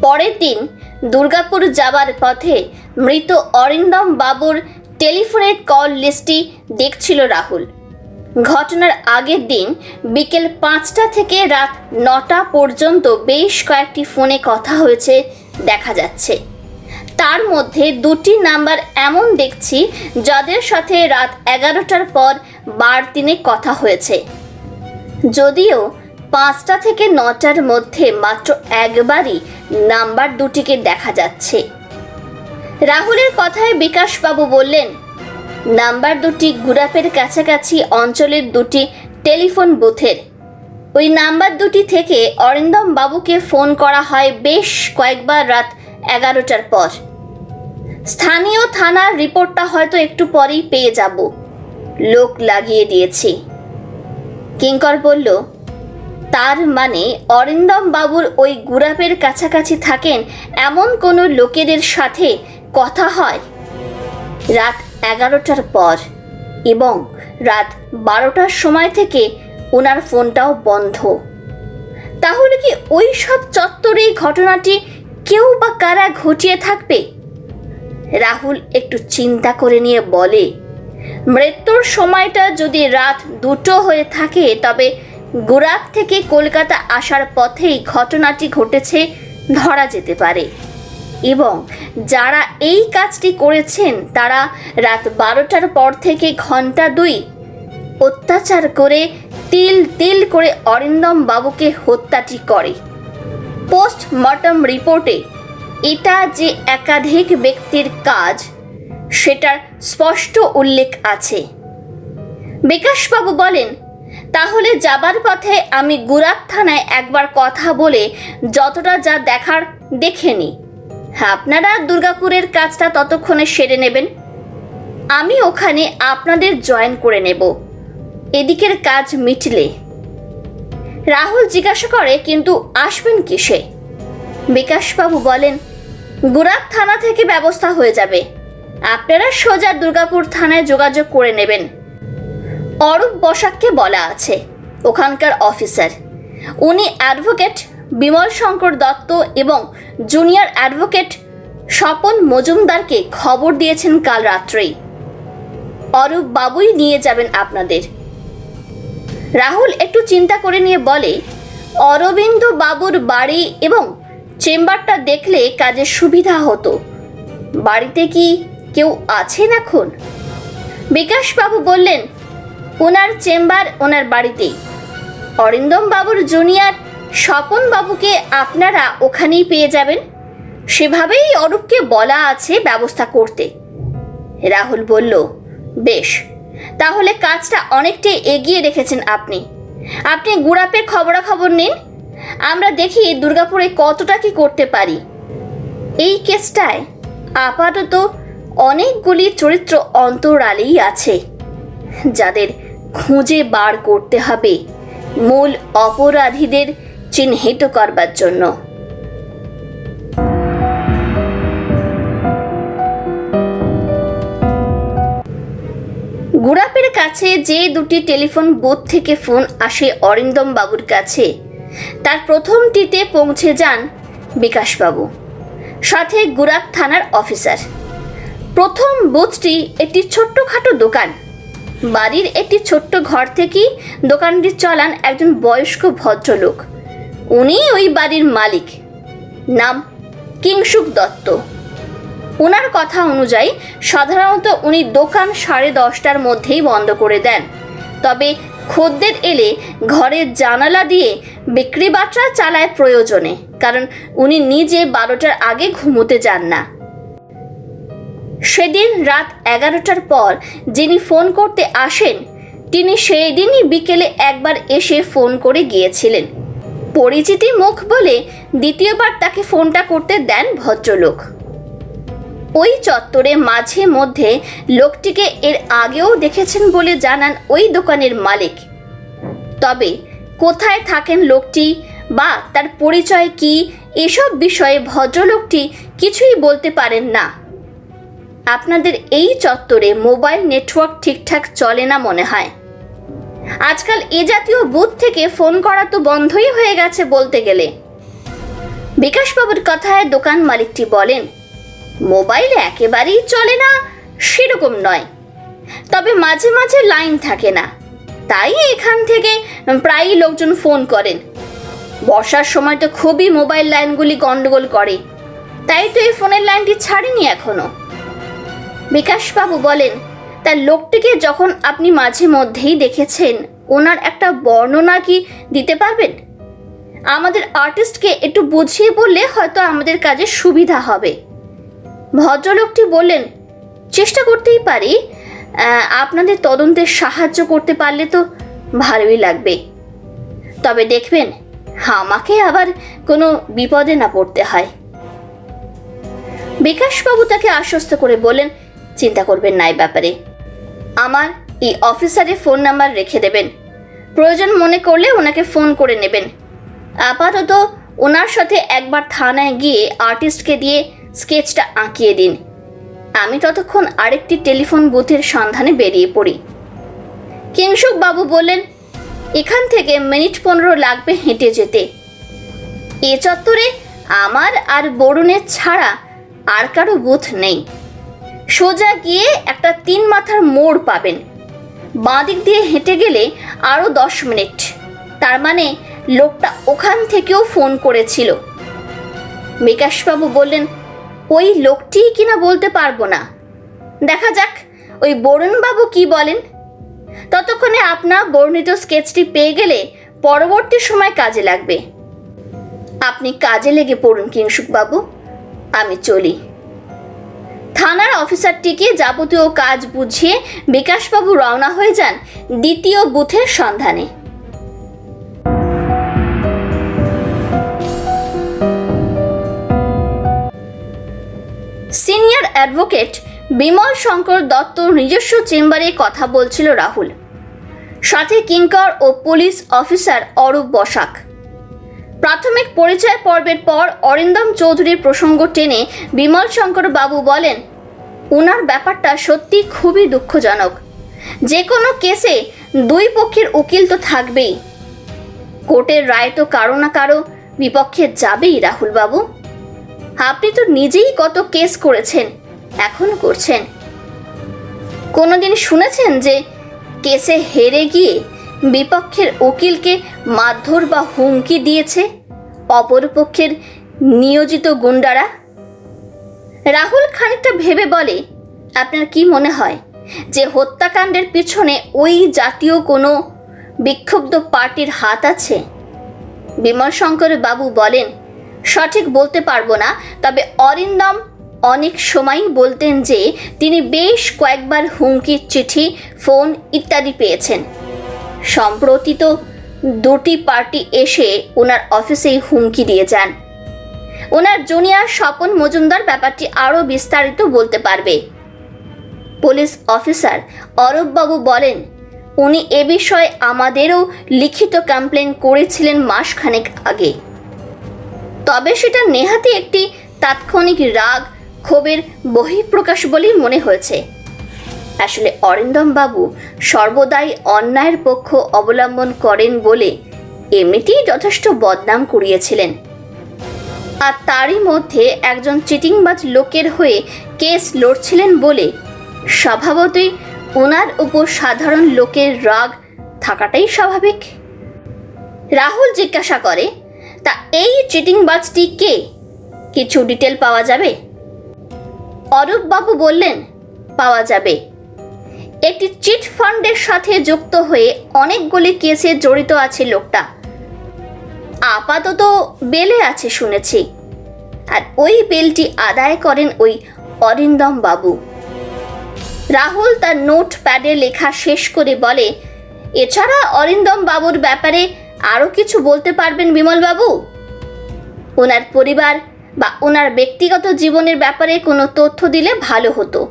পরের দিন দুর্গাপুর যাবার পথে মৃত অরিন্দম বাবুর টেলিফোনের কল লিস্টটি দেখছিল রাহুল। ঘটনার আগের দিন বিকেল 5টা থেকে রাত 9টা পর্যন্ত বেশ কয়েকটি ফোনে কথা হয়েছে দেখা যাচ্ছে। তার মধ্যে 2টি নাম্বার এমন দেখছি যাদের সাথে রাত 11টার পর বার দিনে কথা হয়েছে। যদিও 5টা থেকে 9টার মধ্যে মাত্র একবারই নাম্বার দুটিকে দেখা যাচ্ছে। রাহুলের কথায় বিকাশবাবু বললেন, নাম্বার দুটি গুরাপের কাছাকাছি অঞ্চলের দুটি টেলিফোন বুথের। ওই নাম্বার দুটি থেকে অরিন্দম বাবুকে ফোন করা হয় বেশ কয়েকবার রাত 11টার পর। স্থানীয় থানার রিপোর্টটা হয়তো একটু পরেই পেয়ে যাব, লোক লাগিয়ে দিয়েছি। কিঙ্কর বলল, তার মানে অরিন্দম বাবুর ওই গুরাপের কাছাকাছি থাকেন এমন কোনো লোকেদের সাথে কথা হয় রাত 11টার পর, এবং রাত 12টার সময় থেকে ওনার ফোনটাও বন্ধ। তাহলে কি ওই সব চত্বরে এই ঘটনাটি কেউ বা কারা ঘটিয়ে থাকবে? রাহুল একটু চিন্তা করে নিয়ে বলে, মৃত্যুর সময়টা যদি রাত 2টো হয়ে থাকে তবে গুরাপ থেকে কলকাতা আসার পথেই ঘটনাটি ঘটেছে ধরা যেতে পারে, এবং যারা এই কাজটি করেছেন তারা রাত 12টার পর থেকে ঘন্টা 2 অত্যাচার করে তিল তিল করে অরিন্দম বাবুকে হত্যাটি করে। পোস্টমর্টম রিপোর্টে এটা যে একাধিক ব্যক্তির কাজ সেটার স্পষ্ট উল্লেখ আছে। বিকাশবাবু বলেন, তাহলে যাবার পথে আমি গুরাপ থানায় একবার কথা বলে যতটা যা দেখার দেখে নিই। আপনারা দুর্গাপুরের কাজটা ততক্ষণে সেরে নেবেন, আমি ওখানে আপনাদের জয়েন করে নেব এদিকের কাজ মিটলে। রাহুল জিজ্ঞাসা করে, কিন্তু আসবেন কিসে? বিকাশবাবু বলেন, গুরাপ থানা থেকে ব্যবস্থা হয়ে যাবে, আপনারা সোজা দুর্গাপুর থানায় যোগাযোগ করে নেবেন। অরূপ বসাককে বলা আছে, ওখানকার অফিসার। উনি অ্যাডভোকেট বিমল শঙ্কর দত্ত এবং জুনিয়র অ্যাডভোকেট স্বপন মজুমদারকে খবর দিয়েছেন কাল রাত্রেই। অরূপ বাবুই নিয়ে যাবেন আপনাদের। রাহুল একটু চিন্তা করে নিয়ে বলে, অরবিন্দ বাবুর বাড়ি এবং চেম্বারটা দেখলে কাজের সুবিধা হতো। বাড়িতে কি কেউ আছেন এখন? বিকাশবাবু বললেন, ওনার চেম্বার ওনার বাড়িতেই। অরিন্দম বাবুর জুনিয়র স্বপন বাবুকে আপনারা ওখানেই পেয়ে যাবেন, সেভাবেই অরূপকে বলা আছে ব্যবস্থা করতে। রাহুল বলল, বেশ, তাহলে কাজটা অনেকটাই এগিয়ে রেখেছেন আপনি। আপনি গুরাপের খবরাখবর নিন, আমরা দেখি দুর্গাপুরে কতটা কি করতে পারি। এই কেসটায় আপাতত অনেকগুলি চরিত্র অন্তরালেই আছে যাদের খুঁজে বার করতে হবে মূল অপরাধীদের চিহ্নিত করবার জন্য। গুরাপের কাছে যে দুটি টেলিফোন বুথ থেকে ফোন আসে অরিন্দম বাবুর কাছে, তার প্রথমটিতে পৌঁছে যান বিকাশবাবু, সাথে গুরাপ থানার অফিসার। প্রথম বুথটি একটি ছোট্টখাটো দোকান। বাড়ির একটি ছোট্ট ঘর থেকেই দোকানটি চালান একজন বয়স্ক ভদ্রলোক। উনি ওই বাড়ির মালিক, নাম কিংসুক দত্ত। ওনার কথা অনুযায়ী সাধারণত উনি দোকান 10:30টার মধ্যেই বন্ধ করে দেন, তবে খদ্দের এলে ঘরের জানালা দিয়ে বিক্রি বাট্রা চালায় প্রয়োজনে, কারণ উনি নিজে 12টার আগে ঘুমোতে যান না। সেদিন রাত 11টার পর যিনি ফোন করতে আসেন তিনি সেই দিনই বিকেলে একবার এসে ফোন করে গিয়েছিলেন। পরিচিতি মুখ বলে দ্বিতীয়বার তাকে ফোনটা করতে দেন ভদ্রলোক। ওই চত্বরে মাঝে মধ্যে লোকটিকে এর আগেও দেখেছেন বলে জানান ওই দোকানের মালিক, তবে কোথায় থাকেন লোকটি বা তার পরিচয় কি এসব বিষয়ে ভদ্রলোকটি কিছুই বলতে পারেন না। আপনাদের এই চত্বরে মোবাইল নেটওয়ার্ক ঠিকঠাক চলে না মনে হয়। আজকাল এ জাতীয় বুথ থেকে ফোন করা তো বন্ধই হয়ে গেছে বলতে গেলে। বিকাশবাবুর কথায় দোকান মালিকটি বলেন, মোবাইল একেবারেই চলে না সেরকম নয়, তবে মাঝে মাঝে লাইন থাকে না, তাই এখান থেকে প্রায়ই লোকজন ফোন করেন। বর্ষার সময় তো খুবই মোবাইল লাইনগুলি গন্ডগোল করে, তাই তো এই ফোনের লাইনটি ছাড়েনি এখনো। বিকাশবাবু বলেন, তার লোকটিকে যখন আপনি মাঝে মধ্যেই দেখেছেন, ওনার একটা বর্ণনা কি দিতে পারবেন? আমাদের আর্টিস্টকে একটু বুঝিয়ে বললে হয়তো আমাদের কাজে সুবিধা হবে। ভদ্রলোকটি বললেন, চেষ্টা করতেই পারি, আপনাদের তদন্তে সাহায্য করতে পারলে তো ভালোই লাগবে। তবে দেখবেন আমাকে আবার কোনো বিপদে না পড়তে হয়। বিকাশবাবু তাকে আশ্বস্ত করে বললেন, চিন্তা করবেন না এই ব্যাপারে। আমার এই অফিসারের ফোন নাম্বার রেখে দেবেন, প্রয়োজন মনে করলে ওনাকে ফোন করে নেবেন। আপাতত ওনার সাথে একবার থানায় গিয়ে আর্টিস্টকে দিয়ে স্কেচটা আঁকিয়ে দিন। আমি ততক্ষণ আরেকটি টেলিফোন বুথের সন্ধানে বেরিয়ে পড়ি। কিংসুক বাবু বললেন, এখান থেকে মিনিট 15 লাগবে হেঁটে যেতে। এ চত্বরে আমার আর বরুণের ছাড়া আর কারো বুথ নেই। সোজা গিয়ে একটা 3 মাথার মোড় পাবেন, বাঁ দিক দিয়ে হেঁটে গেলে আরও 10 মিনিট। তার মানে লোকটা ওখান থেকেও ফোন করেছিল। বিকাশবাবু বললেন, ওই লোকটি কিনা বলতে পারবো না, দেখা যাক ওই বরুণবাবু কি বলেন। ততক্ষণে আপনার বর্ণিত স্কেচটি পেয়ে গেলে পরবর্তী সময় কাজে লাগবে। আপনি কাজে লেগে পড়ুন কিংসুকবাবু, আমি চলি। থানার অফিসারটিকে যাবতীয় কাজ বুঝিয়ে বিকাশবাবু রওনা হয়ে যান দ্বিতীয় বুথের সন্ধানে। সিনিয়র অ্যাডভোকেট বিমল শঙ্কর দত্ত নিজস্ব চেম্বারে কথা বলছিল রাহুল, সাথে কিঙ্কর ও পুলিশ অফিসার অরূপ বসাক। প্রাথমিক পরিচয় পর্বের পর অরিন্দম চৌধুরীর প্রসঙ্গ টেনে বিমল শঙ্কর বাবু বলেন, ওনার ব্যাপারটা সত্যি খুবই দুঃখজনক। যে কোনো কেসে দুই পক্ষের উকিল তো থাকবেই। কোর্টের রায় তো কারো না কারো বিপক্ষে যাবেই রাহুল বাবু। আপনি তো নিজেই কত কেস করেছেন, এখনো করছেন। কোনোদিন শুনেছেন যে কেসে হেরে গিয়ে বিপক্ষের উকিলকে মারধর বা হুমকি দিয়েছে অপরপক্ষের নিয়োজিত গুন্ডারা? রাহুল খানিকটা ভেবে বলে, আপনার কি মনে হয় যে হত্যাকাণ্ডের পিছনে ওই জাতীয় কোনো বিক্ষুব্ধ পার্টির হাত আছে? বিমল শঙ্কর বাবু বলেন, সঠিক বলতে পারবো না, তবে অরিন্দম অনেক সময়ই বলতেন যে তিনি বেশ কয়েকবার হুমকির চিঠি, ফোন ইত্যাদি পেয়েছেন। সম্প্রতি তো 2টি পার্টি এসে ওনার অফিসেই হুমকি দিয়ে যান। ওনার জুনিয়র স্বপন মজুমদার ব্যাপারটি আরও বিস্তারিত বলতে পারবে। পুলিশ অফিসার অরূপবাবু বলেন, উনি এ বিষয়ে আমাদেরও লিখিত কমপ্লেন করেছিলেন মাসখানেক আগে। তবে সেটা নেহাতি একটি তাৎক্ষণিক রাগ ক্ষোভের বহিঃপ্রকাশ বলেই মনে হয়েছে। আসলে অরিন্দম বাবু সর্বদাই অন্যায়ের পক্ষ অবলম্বন করেন বলে এমনিতেই যথেষ্ট বদনাম কুড়িয়েছিলেন। আর তারই মধ্যে একজন চিটিংবাজ লোকের হয়ে কেস লড়ছিলেন বলে স্বভাবতই ওনার উপর সাধারণ লোকের রাগ থাকাটাই স্বাভাবিক। রাহুল জিজ্ঞাসা করে, তা এই চিটিংবাজটি কে? কিছু ডিটেল পাওয়া যাবে? অরূপবাবু বললেন, পাওয়া যাবে। একটি চিট ফান্ডের সাথে যুক্ত হয়ে অনেকগুলি কেসে জড়িত আছে লোকটা। আপাতত বেলে আছে শুনেছি, আর ওই বেলটি আদায় করেন ওই অরিন্দম বাবু। রাহুল তার নোট প্যাডে লেখা শেষ করে বলে, এছাড়া অরিন্দম বাবুর ব্যাপারে আরও কিছু বলতে পারবেন বিমল বাবু? ওনার পরিবার বা ওনার ব্যক্তিগত জীবনের ব্যাপারে কোনো তথ্য দিলে ভালো হতো।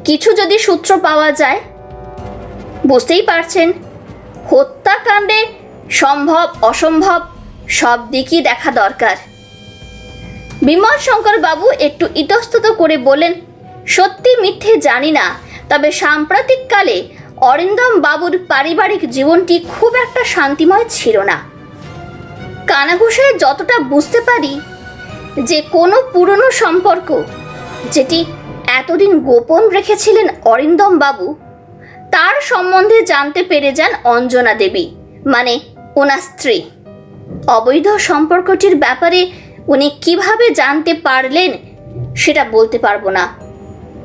কিছু যদি সূত্র পাওয়া যায়। বুঝতেই পারছেন, হত্যাকাণ্ডে সম্ভব অসম্ভব সব দিকই দেখা দরকার। বিমল শঙ্কর বাবু একটু ইতস্তত করে বলেন, সত্যি মিথ্যে জানি না, তবে সাম্প্রতিককালে অরিন্দম বাবুর পারিবারিক জীবনটি খুব একটা শান্তিময় ছিল না। কানাঘুষে যতটা বুঝতে পারি যে কোনো পুরনো সম্পর্ক যেটি এতদিন গোপন রেখেছিলেন অরিন্দম বাবু, তার সম্বন্ধে জানতে পেরে যান অঞ্জনা দেবী, মানে ওনার স্ত্রী। অবৈধ সম্পর্কটির ব্যাপারে উনি কিভাবে জানতে পারলেন সেটা বলতে পারবো না।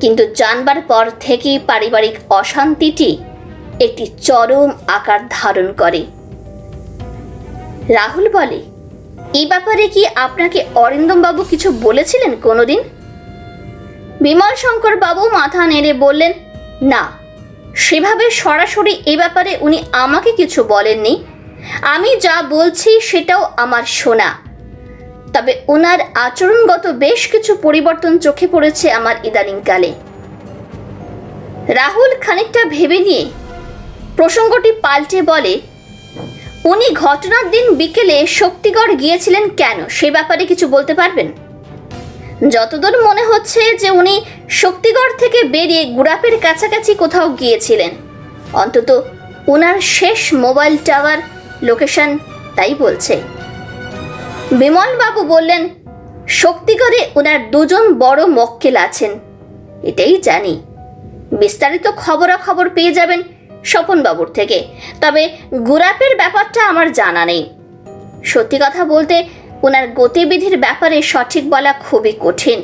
কিন্তু জানবার পর থেকেই পারিবারিক অশান্তিটি একটি চরম আকার ধারণ করে। রাহুল বলে, এই ব্যাপারে কি আপনাকে অরিন্দম বাবু কিছু বলেছিলেন কোনোদিন? বিমল শঙ্কর বাবু মাথা নেড়ে বললেন, না, সেভাবে সরাসরি এ ব্যাপারে উনি আমাকে কিছু বলেননি। আমি যা বলছি সেটাও আমার শোনা। তবে ওনার আচরণগত বেশ কিছু পরিবর্তন চোখে পড়েছে আমার ইদানিংকালে। রাহুল খানিকটা ভেবে নিয়ে প্রসঙ্গটি পাল্টে বলে, উনি ঘটনার দিন বিকেলে শক্তিগড় গিয়েছিলেন কেন, সে ব্যাপারে কিছু বলতে পারবেন? যতদূর মনে হচ্ছে যে উনি শক্তিগড় থেকে বেরিয়ে গুড়াপের কাছাকাছি কোথাও গিয়েছিলেন। অন্তত ওনার শেষ মোবাইল টাওয়ার লোকেশন তাই বলছে। বিমল বাবু বললেন, শক্তিগড়ে ওনার দুজন বড় মক্কেল আছেন, এটাই জানি। বিস্তারিত খবরাখবর পেয়ে যাবেন স্বপনবাবুর থেকে। তবে গুড়াপের ব্যাপারটা আমার জানা নেই। সত্যি কথা বলতে ওনার গতিবিধির ব্যাপারে সঠিক বলা খুবই কঠিন।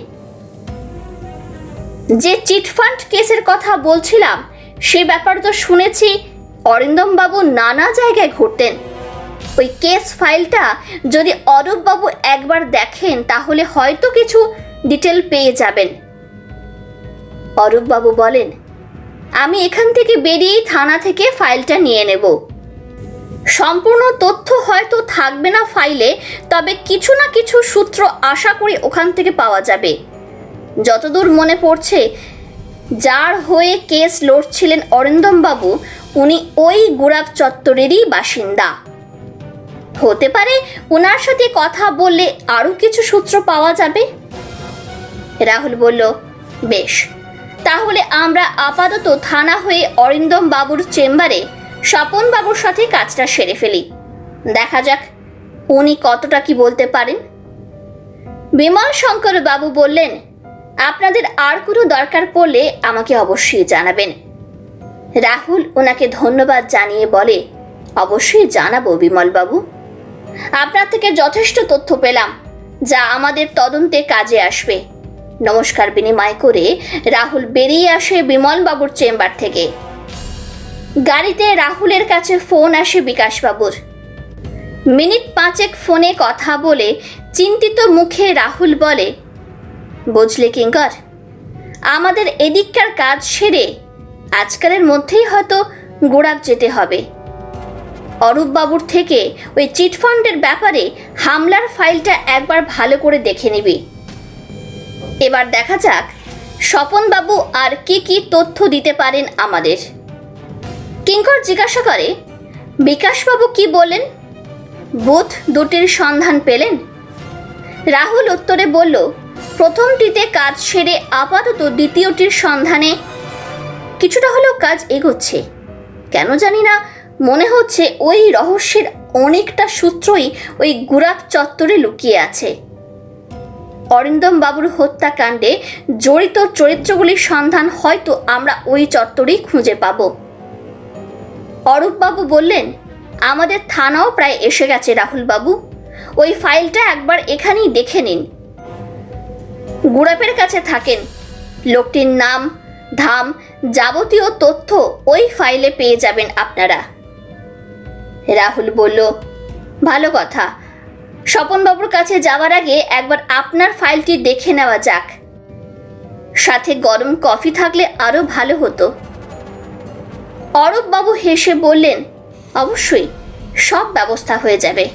যে চিটফান্ড কেসের কথা বলছিলাম, সে ব্যাপার তো শুনেছি অরিন্দম বাবু নানা জায়গায় ঘুরতেন। ওই কেস ফাইলটা যদি অরূপ বাবু একবার দেখেন তাহলে হয়তো কিছু ডিটেল পেয়ে যাবেন। অরূপ বাবু বলেন, আমি এখান থেকে বেরিয়েই থানা থেকে ফাইলটা নিয়ে নেব। সম্পূর্ণ তথ্য হয়তো থাকবে না ফাইলে, তবে কিছু না কিছু সূত্র আশা করি ওখান থেকে পাওয়া যাবে। যতদূর মনে পড়ছে, যার হয়ে কেস লড়ছিলেন অরিন্দম বাবু, উনি ওই গুড়াপ চত্বরেরই বাসিন্দা। হতে পারে ওনার সাথে কথা বললে আরও কিছু সূত্র পাওয়া যাবে। রাহুল বলল, বেশ, তাহলে আমরা আপাতত থানা হয়ে অরিন্দম বাবুর চেম্বারে স্বপন বাবুর সাথে কাজটা সেরে ফেলি। দেখা যাক উনি কতটা কি বলতে পারেন। বিমল শঙ্কর বাবু বললেন, আপনাদের আর কোনো দরকার পড়লে আমাকে অবশ্যই জানাবেন। রাহুল ওনাকে ধন্যবাদ জানিয়ে বলে, অবশ্যই জানাবো বিমল বাবু। আপনার থেকে যথেষ্ট তথ্য পেলাম যা আমাদের তদন্তে কাজে আসবে। নমস্কার বিনিময় করে রাহুল বেরিয়ে আসে বিমল বাবুর চেম্বার থেকে। গাড়িতে রাহুলের কাছে ফোন আসে বিকাশবাবুর। মিনিট 5 ফোনে কথা বলে চিন্তিত মুখে রাহুল বলে, বুঝলে কিঙ্কর, আমাদের এদিককার কাজ সেরে আজকালের মধ্যেই হয়তো গোড়াপ যেতে হবে। অরূপ বাবুর থেকে ওই চিটফান্ডের ব্যাপারে হামলার ফাইলটা একবার ভালো করে দেখে নিবি। এবার দেখা যাক স্বপন বাবু আর কি কি তথ্য দিতে পারেন আমাদের। কিঙ্কর জিজ্ঞাসা করে, বিকাশবাবু কি বললেন? বুথ দুটির সন্ধান পেলেন? রাহুল উত্তরে বলল, প্রথমটিতে কাজ সেরে আপাতত দ্বিতীয়টির সন্ধানে কিছুটা হলেও কাজ এগোচ্ছে। কেন জানি না, মনে হচ্ছে ওই রহস্যের অনেকটা সূত্রই ওই গুড়াপ চত্বরে লুকিয়ে আছে। অরিন্দম বাবুর হত্যাকাণ্ডে জড়িত চরিত্রগুলির সন্ধান হয়তো আমরা ওই চত্বরেই খুঁজে পাব। অরূপবাবু বললেন, আমাদের থানাও প্রায় এসে গেছে রাহুল বাবু, ওই ফাইলটা একবার এখানেই দেখে নিন। গুড়াপের কাছে থাকেন, লোকটির নাম ধাম যাবতীয় তথ্য ওই ফাইলে পেয়ে যাবেন আপনারা। রাহুল বলল, ভালো কথা, স্বপনবাবুর কাছে যাওয়ার আগে একবার আপনার ফাইলটি দেখে নেওয়া যাক। সাথে গরম কফি থাকলে আরও ভালো হতো। অরূপবাবু হেসে বললেন, অবশ্যই, সব ব্যবস্থা হয়ে যাবে।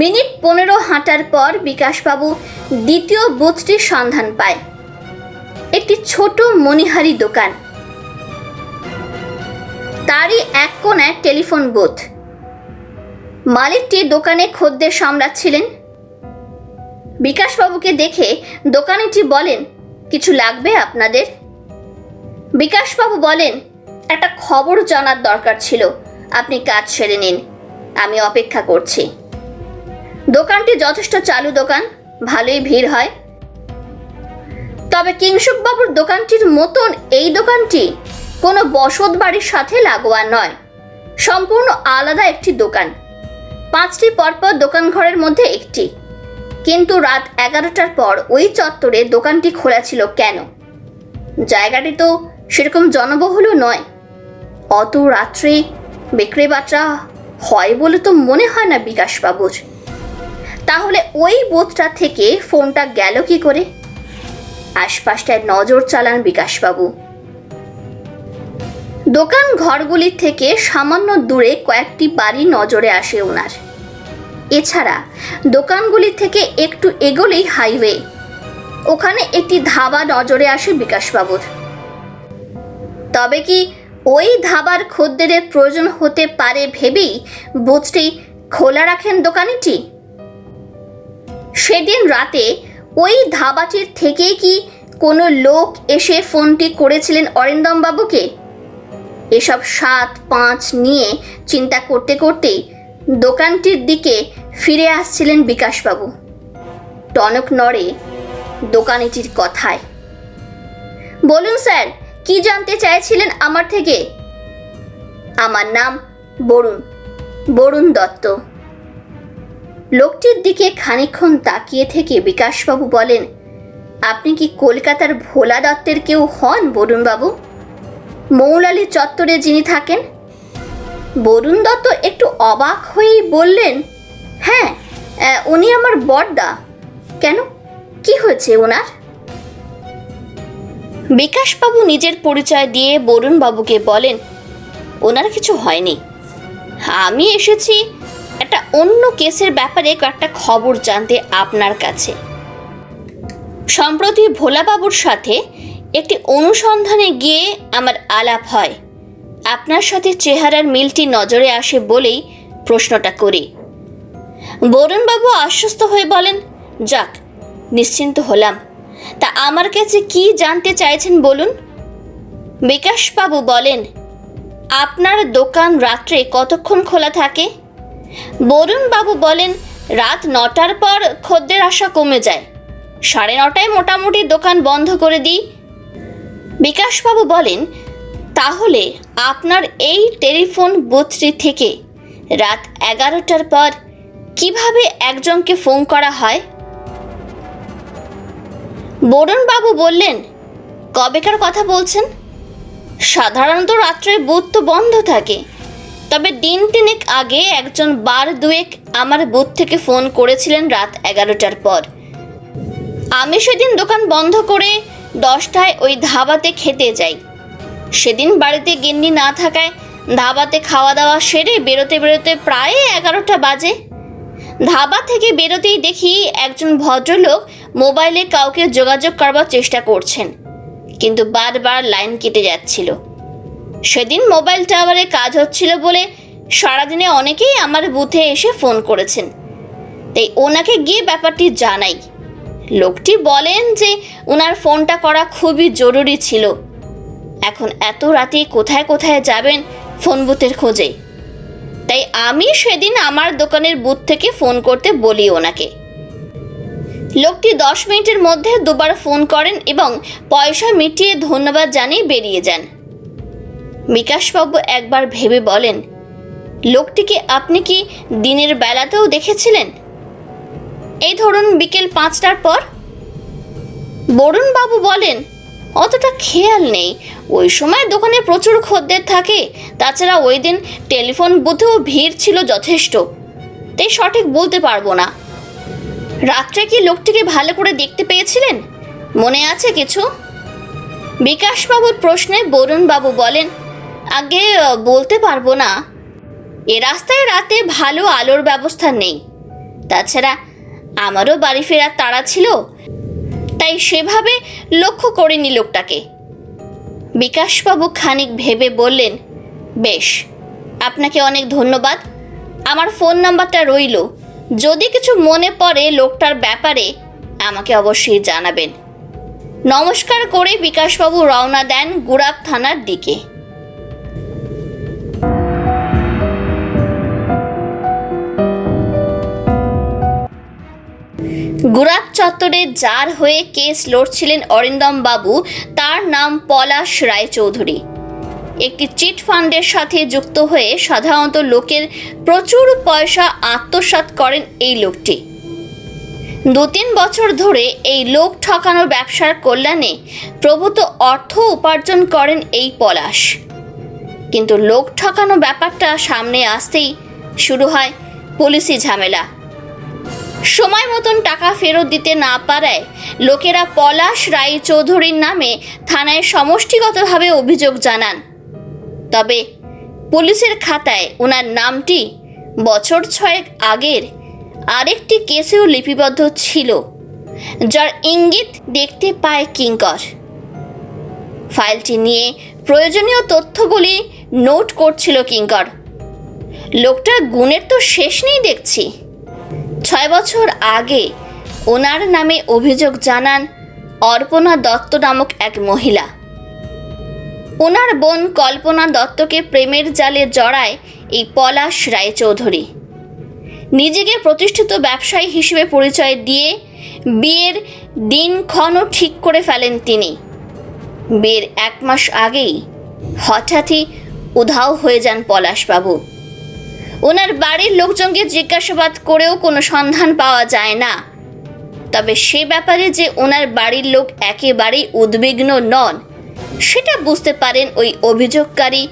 মিনিট 15 হাঁটার পর বিকাশবাবু দ্বিতীয় বুথটির সন্ধান পায়। একটি ছোট মণিহারি দোকান, তারই এক কোণায় টেলিফোন বুথ। মালিকটি দোকানে খদ্দের সামলাচ্ছিলেন। বিকাশবাবুকে দেখে দোকানিটি বলেন, কিছু লাগবে আপনাদের? বিকাশবাবু বলেন, একটা খবর জানার দরকার ছিল, আপনি কাজ সেরে নিন, আমি অপেক্ষা করছি। দোকানটি যথেষ্ট চালু দোকান, ভালোই ভিড় হয়। তবে কিংসুকবাবুর দোকানটির মতন এই দোকানটি কোনো বসত বাড়ির সাথে লাগোয়া নয়, সম্পূর্ণ আলাদা একটি দোকান। 5টি পরপর দোকান ঘরের মধ্যে একটি। কিন্তু রাত 11টার পর ওই চত্বরে দোকানটি খোলা ছিল কেন? জায়গাটি তো সেরকম জনবহুলও নয়। অত রাত্রে বিক্রি বাট্টা হয় বলে তো মনে হয় না বিকাশবাবুর। তাহলে ওই বুথটা থেকে ফোনটা গেল কি করে? আশপাশটায় নজর চালান বিকাশবাবু। দোকান ঘরগুলির থেকে সামান্য দূরে কয়েকটি বাড়ি নজরে আসে ওনার। এছাড়া দোকানগুলি থেকে একটু এগোলেই হাইওয়ে, ওখানে একটি ধাবা নজরে আসে বিকাশবাবুর। তবে কি ওই ধাবার খদ্দেরের প্রয়োজন হতে পারে ভেবেই বুথটি খোলা রাখেন দোকানিটি? সেদিন রাতে ওই ধাবাটির থেকেই কি কোনো লোক এসে ফোনটি করেছিলেন অরিন্দম বাবুকে? এসব 7-5 নিয়ে চিন্তা করতে করতেই দোকানটির দিকে ফিরে আসছিলেন বিকাশবাবু। টনক নড়ে দোকানিটির কথায়। বলুন স্যার, কি জানতে চাইছিলেন আমার থেকে? আমার নাম বরুণ দত্ত। লোকটির দিকে খানিকক্ষণ তাকিয়ে থেকে বিকাশবাবু বলেন, আপনি কি কলকাতার ভোলা দত্তের কেউ হন বরুণবাবু? মৌলালি চত্বরে যিনি থাকেন? বরুণ দত্ত একটু অবাক হয়েই বললেন, হ্যাঁ, উনি আমার বড়দা। কেন, কি হয়েছে ওনার? বিকাশবাবু নিজের পরিচয় দিয়ে বরুণবাবুকে বলেন, ওনার কিছু হয়নি। আমি এসেছি একটা অন্য কেসের ব্যাপারে কয়েকটা খবর জানতে আপনার কাছে। সম্প্রতি ভোলাবাবুর সাথে একটি অনুসন্ধানে গিয়ে আমার আলাপ হয়। আপনার সাথে চেহারার মিলটি নজরে আসে বলেই প্রশ্নটা করি। বরুণবাবু আশ্বস্ত হয়ে বলেন, যাক, নিশ্চিন্ত হলাম। তা আমার কাছে কি জানতে চাইছেন বলুন? বিকাশবাবু বলেন, আপনার দোকান রাত্রে কতক্ষণ খোলা থাকে? বরুণবাবু বলেন, রাত 9টার পর খদ্দের আসা কমে যায়। 9:30টায় মোটামুটি দোকান বন্ধ করে দিই। বিকাশবাবু বলেন, তাহলে আপনার এই টেলিফোন বুথটি থেকে রাত 11টার পর কিভাবে একজনকে ফোন করা হয়? বরুণবাবু বললেন, কবেকার কথা বলছেন? সাধারণত রাত্রে বুথ তো বন্ধ থাকে, তবে দিন 3 আগে একজন বার 2 আমার বুথ থেকে ফোন করেছিলেন রাত 11টার পর। আমি সেদিন দোকান বন্ধ করে 10টায় ওই ধাবাতে খেতে যাই। সেদিন বাড়িতে গিন্নি না থাকায় ধাবাতে খাওয়া দাওয়া সেরে বেরোতে বেরোতে প্রায় 11টা বাজে। ধাবা থেকে বেরোতেই দেখি একজন ভদ্রলোক মোবাইলে কাউকে যোগাযোগ করবার চেষ্টা করছেন, কিন্তু বারবার লাইন কেটে যাচ্ছিল। সেদিন মোবাইল টাওয়ারে কাজ হচ্ছিল বলে সারাদিনে অনেকেই আমার বুথে এসে ফোন করেছেন, তাই ওনাকে গিয়ে ব্যাপারটি জানাই। লোকটি বলেন যে ওনার ফোনটা করা খুবই জরুরি ছিল। এখন এত রাতে কোথায় কোথায় যাবেন ফোন বুথের খোঁজে, তাই আমি সেদিন আমার দোকানের বুথ থেকে ফোন করতে বলি ওনাকে। লোকটি 10 মিনিটের মধ্যে 2বার ফোন করেন এবং পয়সা মিটিয়ে ধন্যবাদ জানিয়ে বেরিয়ে যান। বিকাশবাবু একবার ভেবে বলেন, লোকটিকে আপনি কি দিনের বেলাতেও দেখেছিলেন? এই ধরুন বিকেল 5টার পর। বরুণবাবু বলেন, অতটা খেয়াল নেই, ওই সময় দোকানে প্রচুর খদ্দের থাকে। তাছাড়া ওই দিন টেলিফোন বুথেও ভিড় ছিল যথেষ্ট, তাই সঠিক বলতে পারবো না। রাত্রে কি লোকটিকে ভালো করে দেখতে পেয়েছিলেন? মনে আছে কিছু? বিকাশবাবুর প্রশ্নে বরুণবাবু বলেন, আগে বলতে পারবো না। এ রাস্তায় রাতে ভালো আলোর ব্যবস্থা নেই। তাছাড়া আমারও বাড়ি ফেরার তাড়া ছিল, তাই সেভাবে লক্ষ্য করিনি লোকটাকে। বিকাশবাবু খানিক ভেবে বললেন, বেশ, আপনাকে অনেক ধন্যবাদ। আমার ফোন নাম্বারটা রইল, যদি কিছু মনে পড়ে লোকটার ব্যাপারে আমাকে অবশ্যই জানাবেন। নমস্কার করে বিকাশবাবু রওনা দেন গুড়াপ থানার দিকে। গুড়াপ চত্বরে যার হয়ে কেস লড়ছিলেন অরিন্দম বাবু, তার নাম পলাশ রায়চৌধুরী। একটি চিট ফান্ডের সাথে যুক্ত হয়ে সাধারণত লোকের প্রচুর পয়সা আত্মসাৎ করেন এই লোকটি। 2-3 বছর ধরে এই লোক ঠকানোর ব্যবসার কল্যাণে প্রভূত অর্থ উপার্জন করেন এই পলাশ। কিন্তু লোক ঠকানো ব্যাপারটা সামনে আসতেই শুরু হয় পুলিশি ঝামেলা। সময় মতন টাকা ফেরত দিতে না পারায় লোকেরা পলাশ রায়চৌধুরীর নামে থানায় সমষ্টিগতভাবে অভিযোগ জানান। তবে পুলিশের খাতায় ওনার নামটি বছর 6 আগের আরেকটি কেসেও লিপিবদ্ধ ছিল, যার ইঙ্গিত দেখতে পায় কিঙ্কর। ফাইলটি নিয়ে প্রয়োজনীয় তথ্যগুলি নোট করছিল কিঙ্কর। লোকটার গুণের তো শেষ নেই দেখছি। 6 বছর আগে ওনার নামে অভিযোগ জানান অর্পণা দত্ত নামক এক মহিলা। ওনার বোন কল্পনা দত্তকে প্রেমের জালে জড়ায় এই পলাশ রায়চৌধুরী। নিজেকে প্রতিষ্ঠিত ব্যবসায়ী হিসেবে পরিচয় দিয়ে বিয়ের দিনক্ষণও ঠিক করে ফেলেন তিনি। বিয়ের 1 মাস আগেই হঠাৎই উধাও হয়ে যান পলাশবাবু। ওনার বাড়ির লোকজনকে জিজ্ঞাসাবাদ করেও কোনো সন্ধান পাওয়া যায় না। তবে সে ব্যাপারে যে ওনার বাড়ির লোক একেবারেই উদ্বিগ্ন নন সেটা বুঝতে পারেন ওই অভিযোগকারী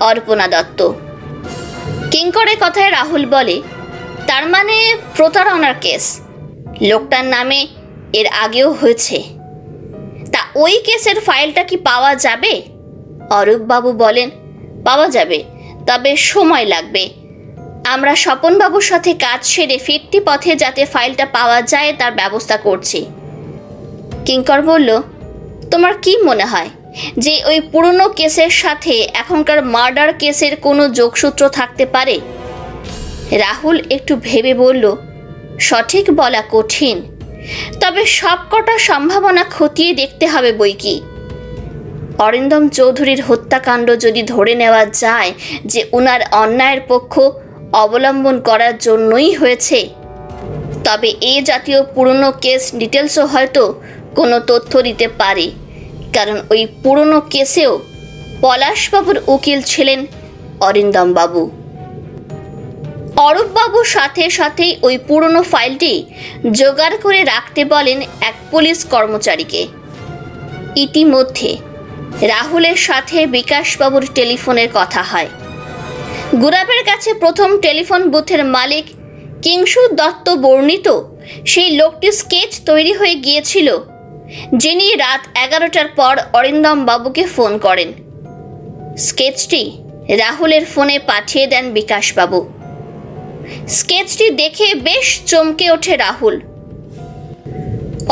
অর্পণা দত্ত। কিঙ্করের কথায় রাহুল বলে, তার মানে প্রতারণার কেস লোকটার নামে এর আগেও হয়েছে। তা ওই কেসের ফাইলটা কি পাওয়া যাবে? অরূপবাবু বলেন, পাওয়া যাবে, তবে সময় লাগবে। আমরা স্বপনবাবুর সাথে কাজ সেরে ফিরতি পথে যাতে ফাইলটা পাওয়া যায় তার ব্যবস্থা করছি। কিঙ্কর বলল, তোমার কি মনে হয় যে ওই পুরনো কেসের সাথে এখনকার মার্ডার কেসের কোনো যোগসূত্র থাকতে পারে? রাহুল একটু ভেবে বলল, সঠিক বলা কঠিন, তবে সবকটা সম্ভাবনা খতিয়ে দেখতে হবে বইকি। অরিন্দম চৌধুরীর হত্যাকাণ্ড যদি ধরে নেওয়া যায় যে ওনার অন্যায়ের পক্ষ অবলম্বন করার জন্যই হয়েছে, তবে এই জাতীয় পুরনো কেস ডিটেলসও হয়তো কোনো তথ্য দিতে পারে। কারণ ওই পুরনো কেসেও পলাশবাবুর উকিল ছিলেন অরিন্দম বাবু। অরূপবাবুর সাথে সাথেই ওই পুরনো ফাইলটি জোগাড় করে রাখতে বলেন এক পুলিশ কর্মচারীকে। ইতিমধ্যে রাহুলের সাথে বিকাশবাবুর টেলিফোনের কথা হয়। গুরাবের কাছে প্রথম টেলিফোন বুথের মালিক কিংসু দত্ত বর্ণিত সেই লোকটি স্কেচ তৈরি হয়ে গিয়েছিল, যিনি রাত 11টার পর অরিন্দম বাবুকে ফোন করেন। স্কেচটি রাহুলের ফোনে পাঠিয়ে দেন বিকাশবাবু। স্কেচটি দেখে বেশ চমকে ওঠে রাহুল।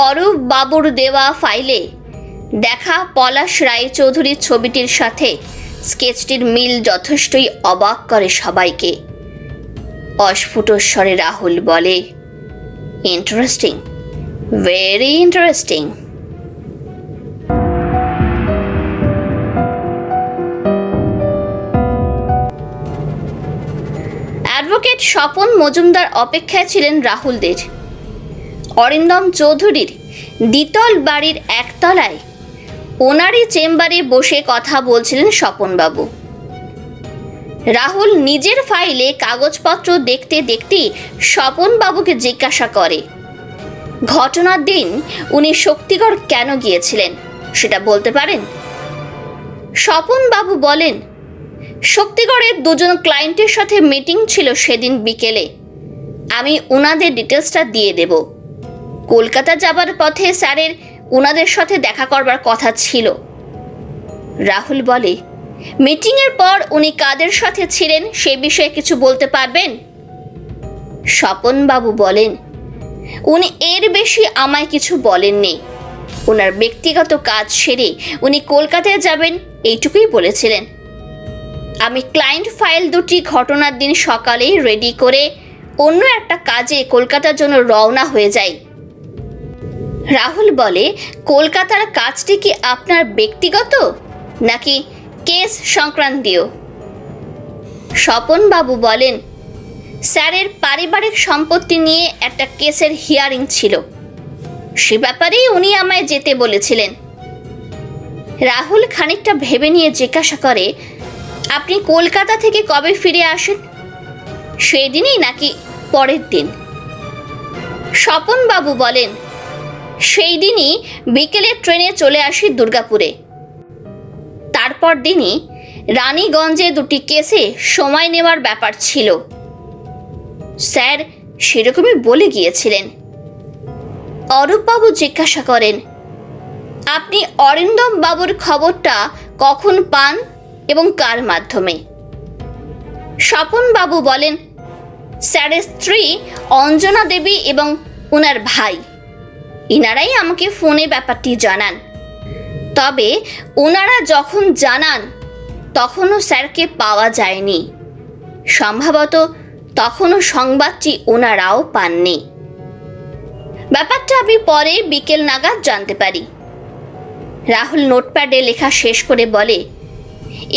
অরূপ বাবুর দেওয়া ফাইলে দেখা পলাশ রায়চৌধুরীর ছবিটির সাথে স্কেচটির মিল যথেষ্টই অবাক করে সবাইকে। অস্ফুট স্বরে রাহুল বলে, interesting, very interesting. Advocate Swapan Majumdar অপেক্ষায় ছিলেন রাহুলদের। অরিন্দম চৌধুরীর দ্বিতল বাড়ির একতলায় ওনারই চেম্বারে বসে কথা বলছিলেন স্বপনবাবু। রাহুল নিজের ফাইলে কাগজপত্র দেখতে দেখতে স্বপনবাবুকে জিজ্ঞাসা করে, ঘটনার দিন উনি শক্তিগড় কেন গিয়েছিলেন সেটা বলতে পারেন? স্বপনবাবু বলেন, শক্তিগড়ের 2জন ক্লায়েন্টের সাথে মিটিং ছিল সেদিন বিকেলে। আমি ওনাদের ডিটেলসটা দিয়ে দেব। কলকাতা যাবার পথে স্যারের ওনাদের সাথে দেখা করবার কথা ছিল। রাহুল বলে, মিটিংয়ের পর উনি কাদের সাথে ছিলেন সে বিষয়ে কিছু বলতে পারবেন? স্বপনবাবু বলেন, উনি এর বেশি আমায় কিছু বলেননি। ওনার ব্যক্তিগত কাজ সেরে উনি কলকাতায় যাবেন এইটুকুই বলেছিলেন। আমি ক্লায়েন্ট ফাইল দুটি ঘটনার দিন সকালেই রেডি করে অন্য একটা কাজে কলকাতার জন্য রওনা হয়ে যাই। রাহুল বলে, কলকাতার কাজটি কি আপনার ব্যক্তিগত নাকি কেস সংক্রান্তীয়? স্বপনবাবু বলেন, স্যারের পারিবারিক সম্পত্তি নিয়ে একটা কেসের হিয়ারিং ছিল, সে ব্যাপারেই উনি আমায় যেতে বলেছিলেন। রাহুল খানিকটা ভেবে নিয়ে জিজ্ঞাসা করে, আপনি কলকাতা থেকে কবে ফিরে আসেন? সেই দিনই নাকি পরের দিন? স্বপনবাবু বলেন, সেই দিনই বিকেলে ট্রেনে চলে আসি দুর্গাপুরে। তারপর দিনই রানীগঞ্জে দুটি কেসে সময় নেওয়ার ব্যাপার ছিল। স্যার সেরকমই বলে গিয়েছিলেন। অরূপবাবু জিজ্ঞাসা করেন, আপনি অরিন্দম বাবুর খবরটা কখন পান এবং কার মাধ্যমে? স্বপনবাবু বলেন, স্যারের স্ত্রী অঞ্জনা দেবী এবং ওনার ভাই, ইনারাই আমাকে ফোনে ব্যাপারটি জানান। তবে ওনারা যখন জানান তখনও স্যারকে পাওয়া যায়নি। সম্ভবত তখনও সংবাদটি ওনারাও পাননি। ব্যাপারটা আমি পরে বিকেল নাগাদ জানতে পারি। রাহুল নোটপ্যাডে লেখা শেষ করে বলে,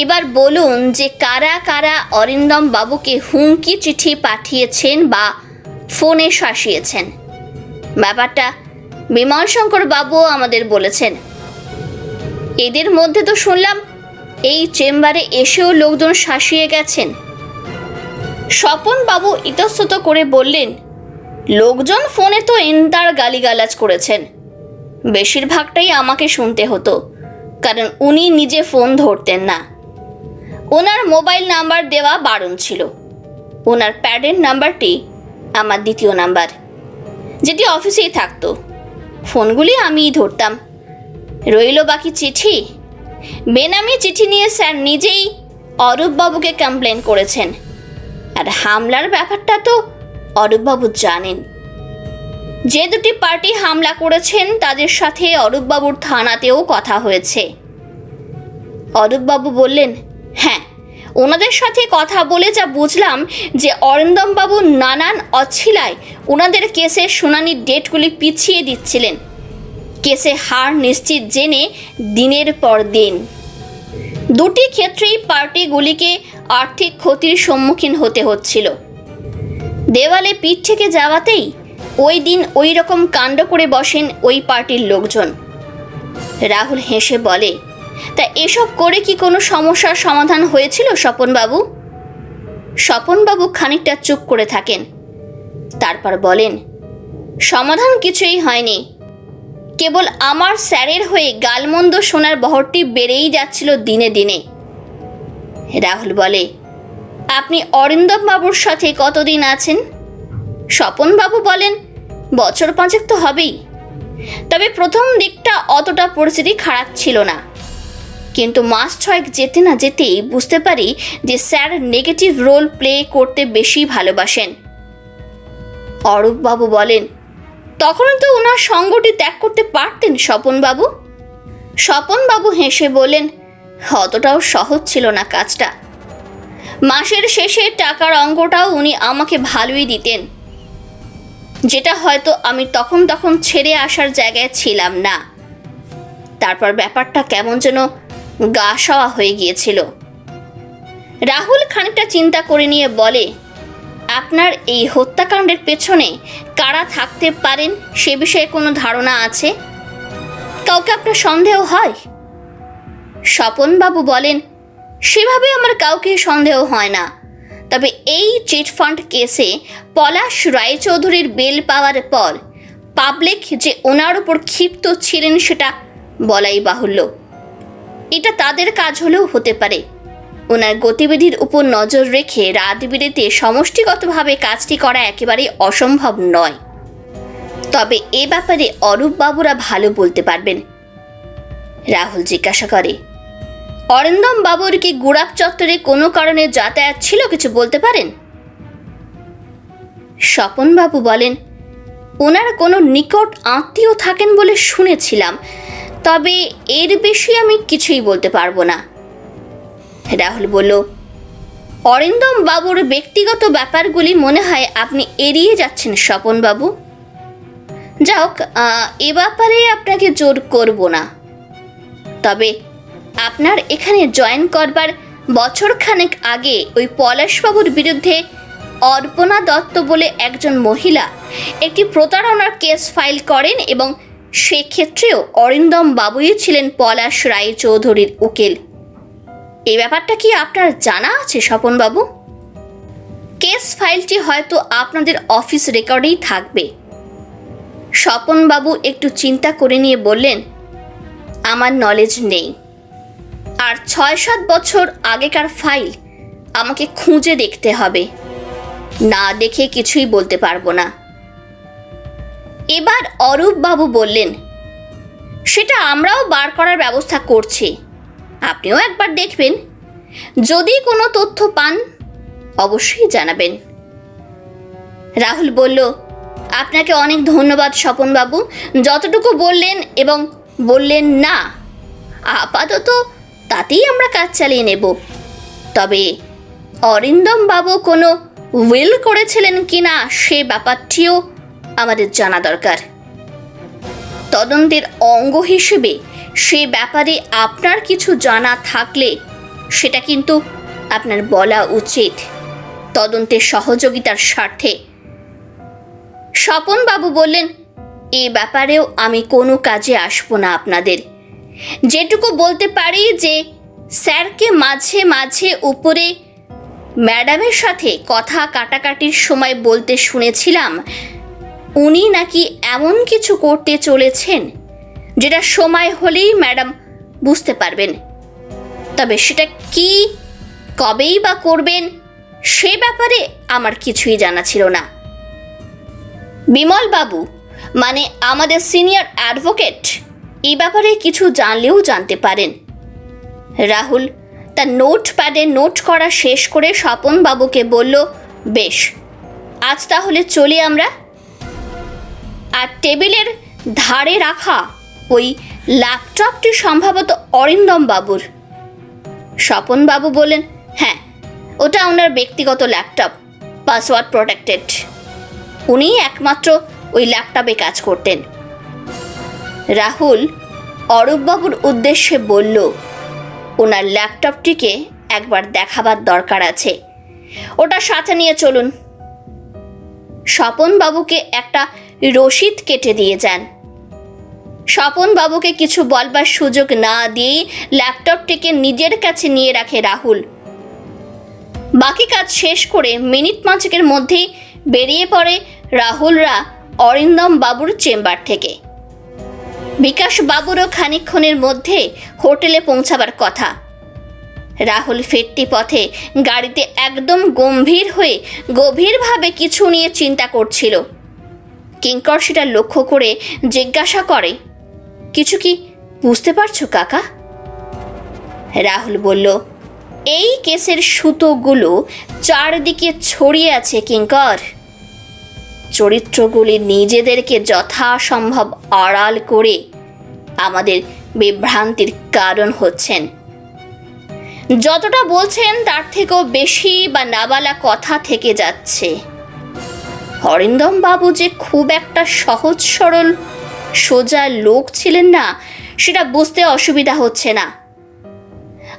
এবার বলুন যে কারা কারা অরিন্দম বাবুকে হুমকি চিঠি পাঠিয়েছেন বা ফোনে শাসিয়েছেন। ব্যাপারটা বিমল শঙ্কর বাবুও আমাদের বলেছেন। এদের মধ্যে তো শুনলাম এই চেম্বারে এসেও লোকজন শাসিয়ে গেছেন। স্বপনবাবু ইতস্তত করে বললেন, লোকজন ফোনে তো এন্তার গালিগালাজ করেছেন। বেশিরভাগটাই আমাকে শুনতে হতো, কারণ উনি নিজে ফোন ধরতেন না। ওনার মোবাইল নাম্বার দেওয়া বারণ ছিল। ওনার প্যাডের নাম্বারটি আমার দ্বিতীয় নাম্বার, যেটি অফিসেই থাকতো। ফোনগুলি আমিই ধরতাম। রইল বাকি চিঠি। বেনামি চিঠি নিয়ে স্যার নিজেই অরূপবাবুকে কমপ্লেন করেছেন। আর হামলার ব্যাপারটা তো অরূপবাবু জানেন। যে দুটি পার্টি হামলা করেছেন তাদের সাথে অরূপবাবুর থানাতেও কথা হয়েছে। অরূপবাবু বললেন, হ্যাঁ, ওনাদের সাথে কথা বলে যা বুঝলাম যে অরিন্দমবাবু নানান অছিলায় ওনাদের কেসের শুনানির ডেটগুলি পিছিয়ে দিচ্ছিলেন, কেসে হার নিশ্চিত জেনে দিনের পর দিন। দুটি ক্ষেত্রেই পার্টিগুলিকে আর্থিক ক্ষতির সম্মুখীন হতে হচ্ছিল। দেওয়ালে পিঠ থেকে যাওয়াতেই ওই দিন ওই রকম কাণ্ড করে বসেন ওই পার্টির লোকজন। রাহুল হেসে বলে, তা এসব করে কি কোনো সমস্যার সমাধান হয়েছিল স্বপনবাবু? স্বপনবাবু খানিকটা চুপ করে থাকেন, তারপর বলেন, সমাধান কিছুই হয়নি। কেবল আমার স্যারের হয়ে গালমন্দ শোনার বহরটি বেড়েই যাচ্ছিল দিনে দিনে। রাহুল বলে, আপনি অরিন্দম বাবুর সাথে কতদিন আছেন? স্বপনবাবু বলেন, বছর 5 তো হবেই। তবে প্রথম দিকটা অতটা পরিস্থিতি খারাপ ছিল না, কিন্তু মাস 6 যেতে না যেতেই বুঝতে পারি যে স্যার নেগেটিভ রোল প্লে করতে বেশি ভালোবাসেন। অরূপবাবু বলেন, তখন তো ওনার সঙ্গটি ত্যাগ করতে পারতেন স্বপনবাবু। স্বপনবাবু হেসে বলেন, অতটাও সহজ ছিল না কাজটা। মাসের শেষে টাকার অঙ্কটাও উনি আমাকে ভালোই দিতেন, যেটা হয়তো আমি তখন ছেড়ে আসার জায়গায় ছিলাম না। তারপর ব্যাপারটা কেমন যেন গা সওয়া হয়ে গিয়েছিল। রাহুল খানিকটা চিন্তা করে নিয়ে বলে, আপনার এই হত্যাকাণ্ডের পেছনে কারা থাকতে পারেন সে বিষয়ে কোনো ধারণা আছে? কাউকে আপনার সন্দেহ হয়? স্বপনবাবু বলেন, সেভাবে আমার কাউকে সন্দেহ হয় না। তবে এই চিটফান্ড কেসে পলাশ রায়চৌধুরীর বেল পাওয়ার পর পাবলিক যে ওনার উপর ক্ষিপ্ত ছিলেন সেটা বলাই বাহুল্য। এটা তাদের কাজ হলেও হতে পারে। ওনার গতিবিধির উপর নজর রেখে রাত বিরেতে সমষ্টিগতভাবে কাজটি করা একেবারেই অসম্ভব নয়। তবে এ ব্যাপারে অরূপবাবুরা ভালো বলতে পারবেন। রাহুল জিজ্ঞাসা করে, অরিন্দম বাবুর কি গুড়াপ চত্বরে কোনো কারণে যাতায়াত ছিল, কিছু বলতে পারেন? স্বপনবাবু বলেন, ওনার কোনো নিকট আত্মীয় থাকেন বলে শুনেছিলাম, তবে এর বেশি আমি কিছুই বলতে পারবো না। রাহুল বলল, অরিন্দম বাবুর ব্যক্তিগত ব্যাপারগুলি মনে হয় আপনি এড়িয়ে যাচ্ছেন স্বপনবাবু। যাক, এ ব্যাপারে আপনাকে জোর করব না। তবে আপনার এখানে জয়েন করবার বছরখানেক আগে ওই পলাশবাবুর বিরুদ্ধে অর্পণা দত্ত বলে একজন মহিলা একটি প্রতারণার কেস ফাইল করেন এবং সেক্ষেত্রেও অরিন্দম বাবুই ছিলেন পলাশ রায়চৌধুরীর উকিল। এই ব্যাপারটা কি আপনার জানা আছে স্বপনবাবু? কেস ফাইলটি হয়তো আপনাদের অফিস রেকর্ডেই থাকবে। স্বপনবাবু একটু চিন্তা করে নিয়ে বললেন, আমার নলেজ নেই, আর 6-7 বছর আগেকার ফাইল আমাকে খুঁজে দেখতে হবে, না দেখে কিছুই বলতে পারবো না। এবার অরূপবাবু বললেন, সেটা আমরাও বার করার ব্যবস্থা করছি, আপনিও একবার দেখবেন, যদি কোনো তথ্য পান অবশ্যই জানাবেন। রাহুল বলল, আপনাকে অনেক ধন্যবাদ স্বপনবাবু, যতটুকু বললেন এবং বললেন না, আপাতত তাতেই আমরা কাজ চালিয়ে নেব। তবে অরিন্দম বাবু কোনো উইল করেছিলেন কিনা সে ব্যাপারটিও আমাদের জানা দরকার। তদন্তের অঙ্গ হিসেবে সে ব্যাপারে আপনার কিছু জানা থাকলে সেটা কিন্তু আপনার বলা উচিত, তদন্তের সহযোগিতার স্বার্থে। স্বপনবাবু বললেন, এ ব্যাপারেও আমি কোনো কাজে আসবো না আপনাদের। যেটুকু বলতে পারি যে স্যারকে মাঝে মাঝে উপরে ম্যাডামের সাথে কথা কাটাকাটির সময় বলতে শুনেছিলাম, উনি নাকি এমন কিছু করতে চলেছেন যেটা সময় হলেই ম্যাডাম বুঝতে পারবেন। তবে সেটা কি, কবেই বা করবেন, সে ব্যাপারে আমার কিছুই জানা ছিল না। বিমল বাবু মানে আমাদের সিনিয়র অ্যাডভোকেট এই ব্যাপারে কিছু জানলেও জানতে পারেন। রাহুল তার নোটপ্যাডে নোট করা শেষ করে স্বপনবাবুকে বলল, বেশ, আজ তাহলে চলি আমরা। আর টেবিলের ধারে রাখা ওই ল্যাপটপটি সম্ভবত অরিন্দম বাবুর। স্বপনবাবু বললেন, হ্যাঁ, ওটা ওনার ব্যক্তিগত ল্যাপটপ, পাসওয়ার্ড প্রোটেক্টেড। উনি একমাত্র ওই ল্যাপটপে কাজ করতেন। রাহুল অরূপবাবুর উদ্দেশ্যে বলল, ওনার ল্যাপটপটিকে একবার দেখাবার দরকার আছে, ওটা সাথে নিয়ে চলুন। স্বপনবাবুকে একটা রসিদ কেটে দিয়ে যান। স্বপনবাবুকে কিছু বলবার সুযোগ না দিয়েই ল্যাপটপটিকে নিজের কাছে নিয়ে রাখে রাহুল। বাকি কাজ শেষ করে মিনিট 5-এর মধ্যেই বেরিয়ে পড়ে রাহুলরা অরিন্দম বাবুর চেম্বার থেকে। বিকাশ বাবুরও খানিকক্ষণের মধ্যে হোটেলে পৌঁছাবার কথা। রাহুল ফিরতি পথে গাড়িতে একদম গম্ভীর হয়ে গভীরভাবে কিছু নিয়ে চিন্তা করছিল। কিঙ্কর সেটা লক্ষ্য করে জিজ্ঞাসা করে, কিছু কি বুঝতে পারছো কাকা? রাহুল বলল, এই কেসের সুতোগুলো চারদিকে ছড়িয়ে আছে কিঙ্কর। চরিত্রগুলি নিজেদেরকে যথাসম্ভব আড়াল করে আমাদের বিভ্রান্তির কারণ হচ্ছেন। যতটা বলছেন তার থেকেও বেশি বা নাবালা কথা থেকে যাচ্ছে। অরিন্দম বাবু যে খুব একটা সহজ সরল সোজা লোক ছিলেন না সেটা বুঝতে অসুবিধা হচ্ছে না।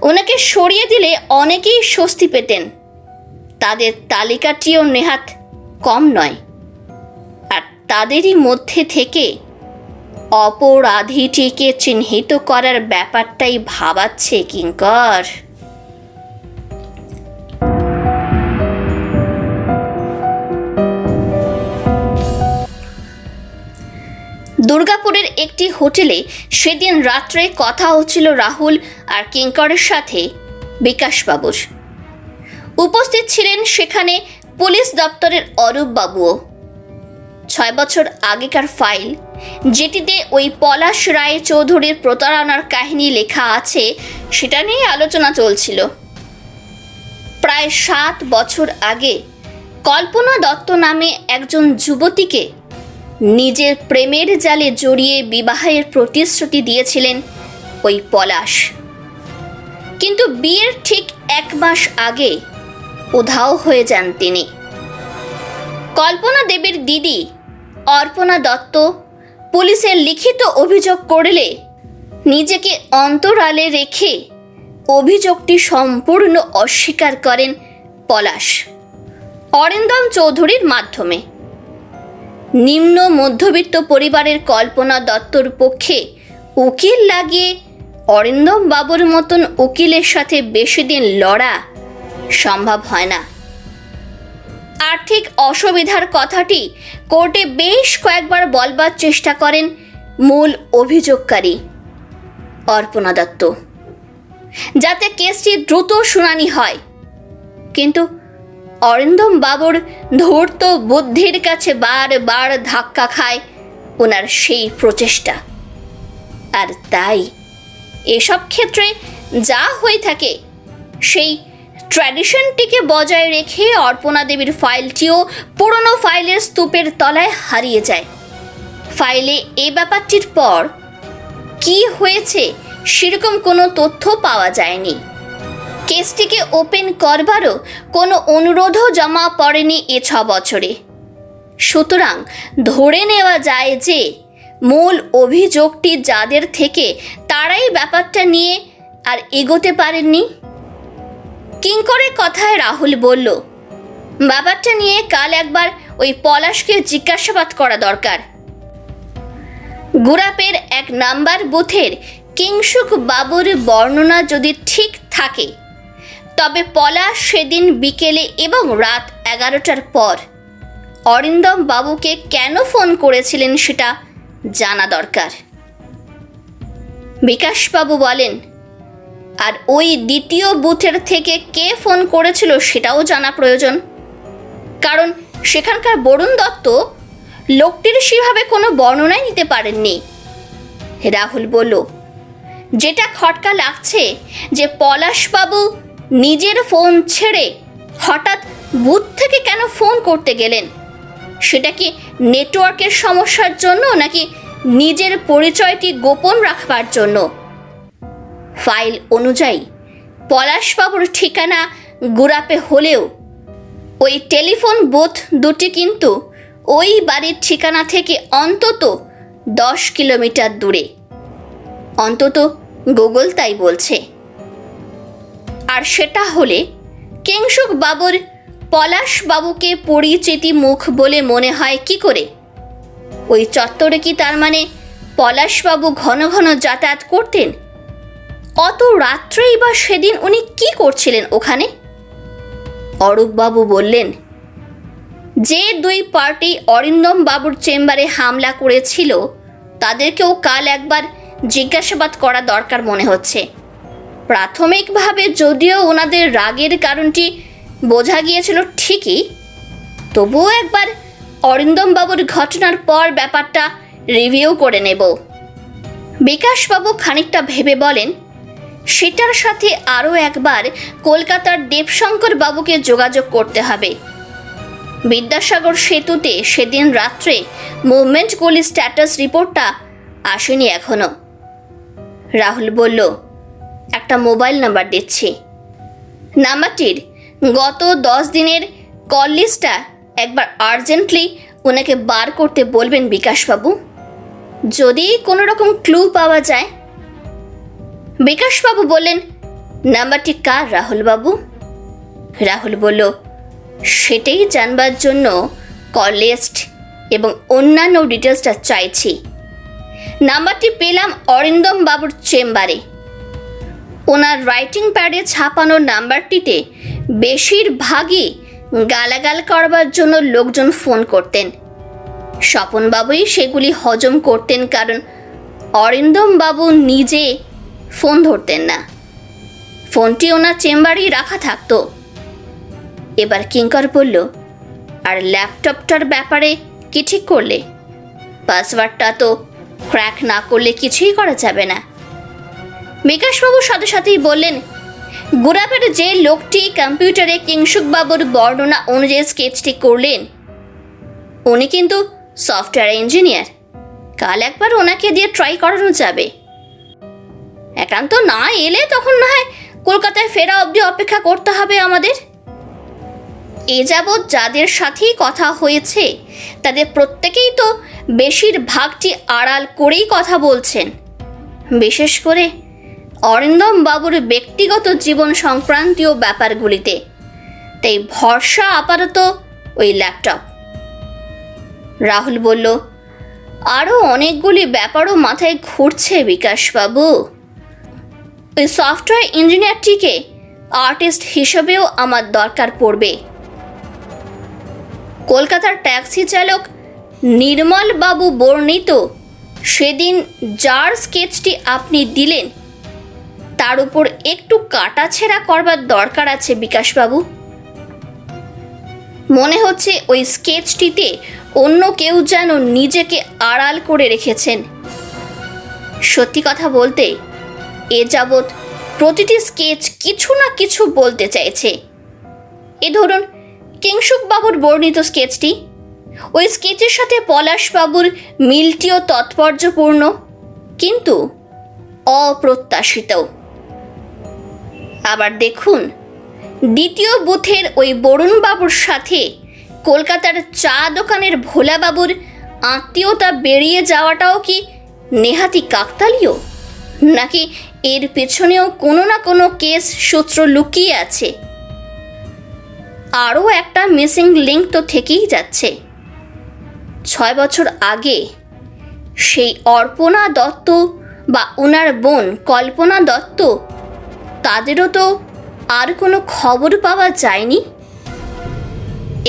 ওনাকে সরিয়ে দিলে অনেকেই স্বস্তি পেতেন, তাদের তালিকাটিও নেহাত কম নয়। আর তাদেরই মধ্যে থেকে অপরাধীটিকে চিহ্নিত করার ব্যাপারটাই ভাবাচ্ছে কিঙ্কর। দুর্গাপুরের একটি হোটেলে সেদিন রাত্রে কথা হচ্ছিল রাহুল আর কিঙ্করের সাথে বিকাশবাবুর। উপস্থিত ছিলেন সেখানে পুলিশ দপ্তরের অরূপবাবুও। 6 বছর আগেকার ফাইল, যেটিতে ওই পলাশ রায় চৌধুরীর প্রতারণার কাহিনী লেখা আছে, সেটা নিয়ে আলোচনা চলছিল। প্রায় 7 বছর আগে কল্পনা দত্ত নামে একজন যুবতীকে নিজের প্রেমের জালে জড়িয়ে বিবাহের প্রতিশ্রুতি দিয়েছিলেন ওই পলাশ। কিন্তু বিয়ের ঠিক 1 মাস আগে উধাও হয়ে যান তিনি। কল্পনা দেবীর দিদি অর্পণা দত্ত পুলিশের লিখিত অভিযোগ করলে নিজেকে অন্তরালে রেখে অভিযোগটি সম্পূর্ণ অস্বীকার করেন পলাশ অরিন্দম চৌধুরীর মাধ্যমে। নিম্ন মধ্যবিত্ত পরিবারের কল্পনা দত্তর পক্ষে উকিল লাগিয়ে অরিন্দম বাবুর মতন উকিলের সাথে বেশি দিন লড়া সম্ভব হয় না। আর্থিক অসুবিধার কথাটি কোর্টে বেশ কয়েকবার বলবার চেষ্টা করেন মূল অভিযোগকারী অর্পণা দত্ত, যাতে কেসটি দ্রুত শুনানি হয়। কিন্তু অরিন্দম বাবুর ধূর্ত বুদ্ধির কাছে বারবার ধাক্কা খায় ওনার সেই প্রচেষ্টা। আর তাই এসব ক্ষেত্রে যা হয়ে থাকে সেই ট্র্যাডিশনটিকে বজায় রেখে অর্পণা দেবীর ফাইলটিও পুরনো ফাইলের স্তূপের তলায় হারিয়ে যায়। ফাইলে এই ব্যাপারটির পর কি হয়েছে সেরকম কোনো তথ্য পাওয়া যায়নি। কেসটিকে ওপেন করবারও কোনো অনুরোধও জমা পড়েনি এ 6 বছরে। সুতরাং ধরে নেওয়া যায় যে মূল অভিযোগটি যাদের থেকে তারাই ব্যাপারটা নিয়ে আর এগোতে পারেননি। কিঙ্করের কথায় রাহুল বলল, ব্যাপারটা নিয়ে কাল একবার ওই পলাশকে জিজ্ঞাসাবাদ করা দরকার। গুরাপের 1 নাম্বার বুথের কিংসুক বাবুর বর্ণনা যদি ঠিক থাকে তবে পলাশ সেদিন বিকেলে এবং রাত 11টার পর অরিন্দম বাবুকে কেন ফোন করেছিলেন সেটা জানা দরকার। বিকাশবাবু বলেন, আর ওই দ্বিতীয় বুথের থেকে কে ফোন করেছিল সেটাও জানা প্রয়োজন, কারণ সেখানকার বরুণ দত্ত লোকটির সেভাবে কোনো বর্ণনাই নিতে পারেননি। রাহুল বলল, যেটা খটকা লাগছে যে পলাশবাবু নিজের ফোন ছেড়ে হঠাৎ বুথ থেকে কেন ফোন করতে গেলেন, সেটা কি নেটওয়ার্কের সমস্যার জন্য নাকি নিজের পরিচয়টি গোপন রাখবার জন্য? ফাইল অনুযায়ী পলাশবাবুর ঠিকানা গুরাপে হলেও ওই টেলিফোন বুথ দুটি কিন্তু ওই বাড়ির ঠিকানা থেকে অন্তত 10 কিলোমিটার দূরে, অন্তত গুগল তাই বলছে। আর সেটা হলে কিংসুক বাবুর পলাশবাবুকে পরিচিতি মুখ বলে মনে হয় কি করে? ওই চত্বরে কি তার মানে পলাশবাবু ঘন ঘন যাতায়াত করতেন? অত রাত্রেই বা সেদিন উনি কি করছিলেন ওখানে? অরূপবাবু বললেন, যে 2 পার্টি অরিন্দম বাবুর চেম্বারে হামলা করেছিল তাদেরকেও কাল একবার জিজ্ঞাসাবাদ করা দরকার মনে হচ্ছে। প্রাথমিকভাবে যদিও ওনাদের রাগের কারণটি বোঝা গিয়েছিল ঠিকই, তবুও একবার অরিন্দম বাবুর ঘটনার পর ব্যাপারটা রিভিউ করে নেব। বিকাশবাবু খানিকটা ভেবে বলেন, সেটার সাথে আরও একবার কলকাতার দেবশঙ্কর বাবুকে যোগাযোগ করতে হবে। বিদ্যাসাগর সেতুতে সেদিন রাত্রে মুভমেন্ট গুলি স্ট্যাটাস রিপোর্টটা আসেনি এখনো। রাহুল বলল, একটা মোবাইল নাম্বার দিচ্ছি। নাম্বারটির গত 10 দিনের কল লিস্টটা একবার আর্জেন্টলি ওনাকে বার করতে বলবেন বিকাশবাবু, যদি কোনো রকম ক্লু পাওয়া যায়। বিকাশবাবু বললেন, নাম্বারটি কার রাহুলবাবু? রাহুল বলল, সেটাই জানবার জন্য কল লিস্ট এবং অন্যান্য ডিটেলসটা চাইছি। নাম্বারটি পেলাম অরিন্দম বাবুর চেম্বারে। ওনার রাইটিং প্যাডে ছাপানো নাম্বারটিতে বেশিরভাগই গালাগাল করবার জন্য লোকজন ফোন করতেন। স্বপনবাবুই সেগুলি হজম করতেন, কারণ অরিন্দম বাবু নিজে ফোন ধরতেন না। ফোনটি ওনার চেম্বারেই রাখা থাকতো। এবার কিঙ্কর বলল, আর ল্যাপটপটার ব্যাপারে কি ঠিক করলে? পাসওয়ার্ডটা তো ক্র্যাক না করলে কিছুই করা যাবে না। বিকাশবাবু সাথে সাথেই বললেন, গুরাপের যে লোকটি কম্পিউটারে কিংসুকবাবুর বর্ণনা অনুযায়ী স্কেচটি করলেন উনি কিন্তু সফটওয়্যার ইঞ্জিনিয়ার। কাল একবার ওনাকে দিয়ে ট্রাই করানো যাবে। একান্ত না এলে তখন না হয় কলকাতায় ফেরা অবধি অপেক্ষা করতে হবে আমাদের। এ যাবৎ যাদের সাথেই কথা হয়েছে তাদের প্রত্যেকেই তো বেশিরভাগটি আড়াল করেই কথা বলছেন, বিশেষ করে অরিন্দম বাবুর ব্যক্তিগত জীবন সংক্রান্তীয় ব্যাপারগুলিতে। তাই ভরসা আপাতত ওই ল্যাপটপ। রাহুল বলল, আরও অনেকগুলি ব্যাপারও মাথায় ঘুরছে বিকাশবাবু। ওই সফটওয়্যার ইঞ্জিনিয়ারটিকে আর্টিস্ট হিসেবেও আমার দরকার পড়বে। কলকাতার ট্যাক্সি চালক নির্মল বাবু বর্ণিত সেদিন যার স্কেচটি আপনি দিলেন তার উপর একটু কাটাছেঁড়া করবার দরকার আছে বিকাশবাবু। মনে হচ্ছে ওই স্কেচটিতে অন্য কেউ যেন নিজেকে আড়াল করে রেখেছেন। সত্যি কথা বলতে এ যাবৎ প্রতিটি স্কেচ কিছু না কিছু বলতে চাইছে। এ ধরুন কিংসুকবাবুর বর্ণিত স্কেচটি, ওই স্কেচের সাথে পলাশবাবুর মিলটিও তাৎপর্যপূর্ণ কিন্তু অপ্রত্যাশিত। আবার দেখুন দ্বিতীয় বুথের ওই বরুণবাবুর সাথে কলকাতার চা দোকানের ভোলাবাবুর আত্মীয়তা বেরিয়ে যাওয়াটাও কি নেহাতি কাকতালীয়, নাকি এর পেছনেও কোনো না কোনো কেস সূত্র লুকিয়ে আছে? আরও একটা মিসিং লিঙ্ক তো থেকেই যাচ্ছে। 6 বছর আগে সেই অর্পণা দত্ত বা ওনার বোন কল্পনা দত্ত, তাদেরও তো আর কোনো খবর পাওয়া যায়নি।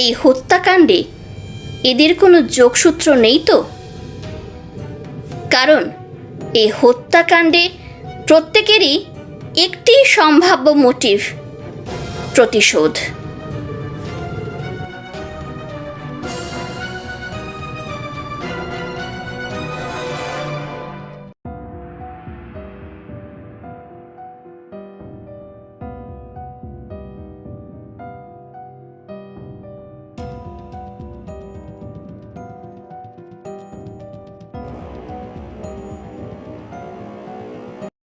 এই হত্যাকাণ্ডে এদের কোনো যোগসূত্র নেই তো? কারণ এই হত্যাকাণ্ডে প্রত্যেকেরই একটি সম্ভাব্য মোটিভ, প্রতিশোধ।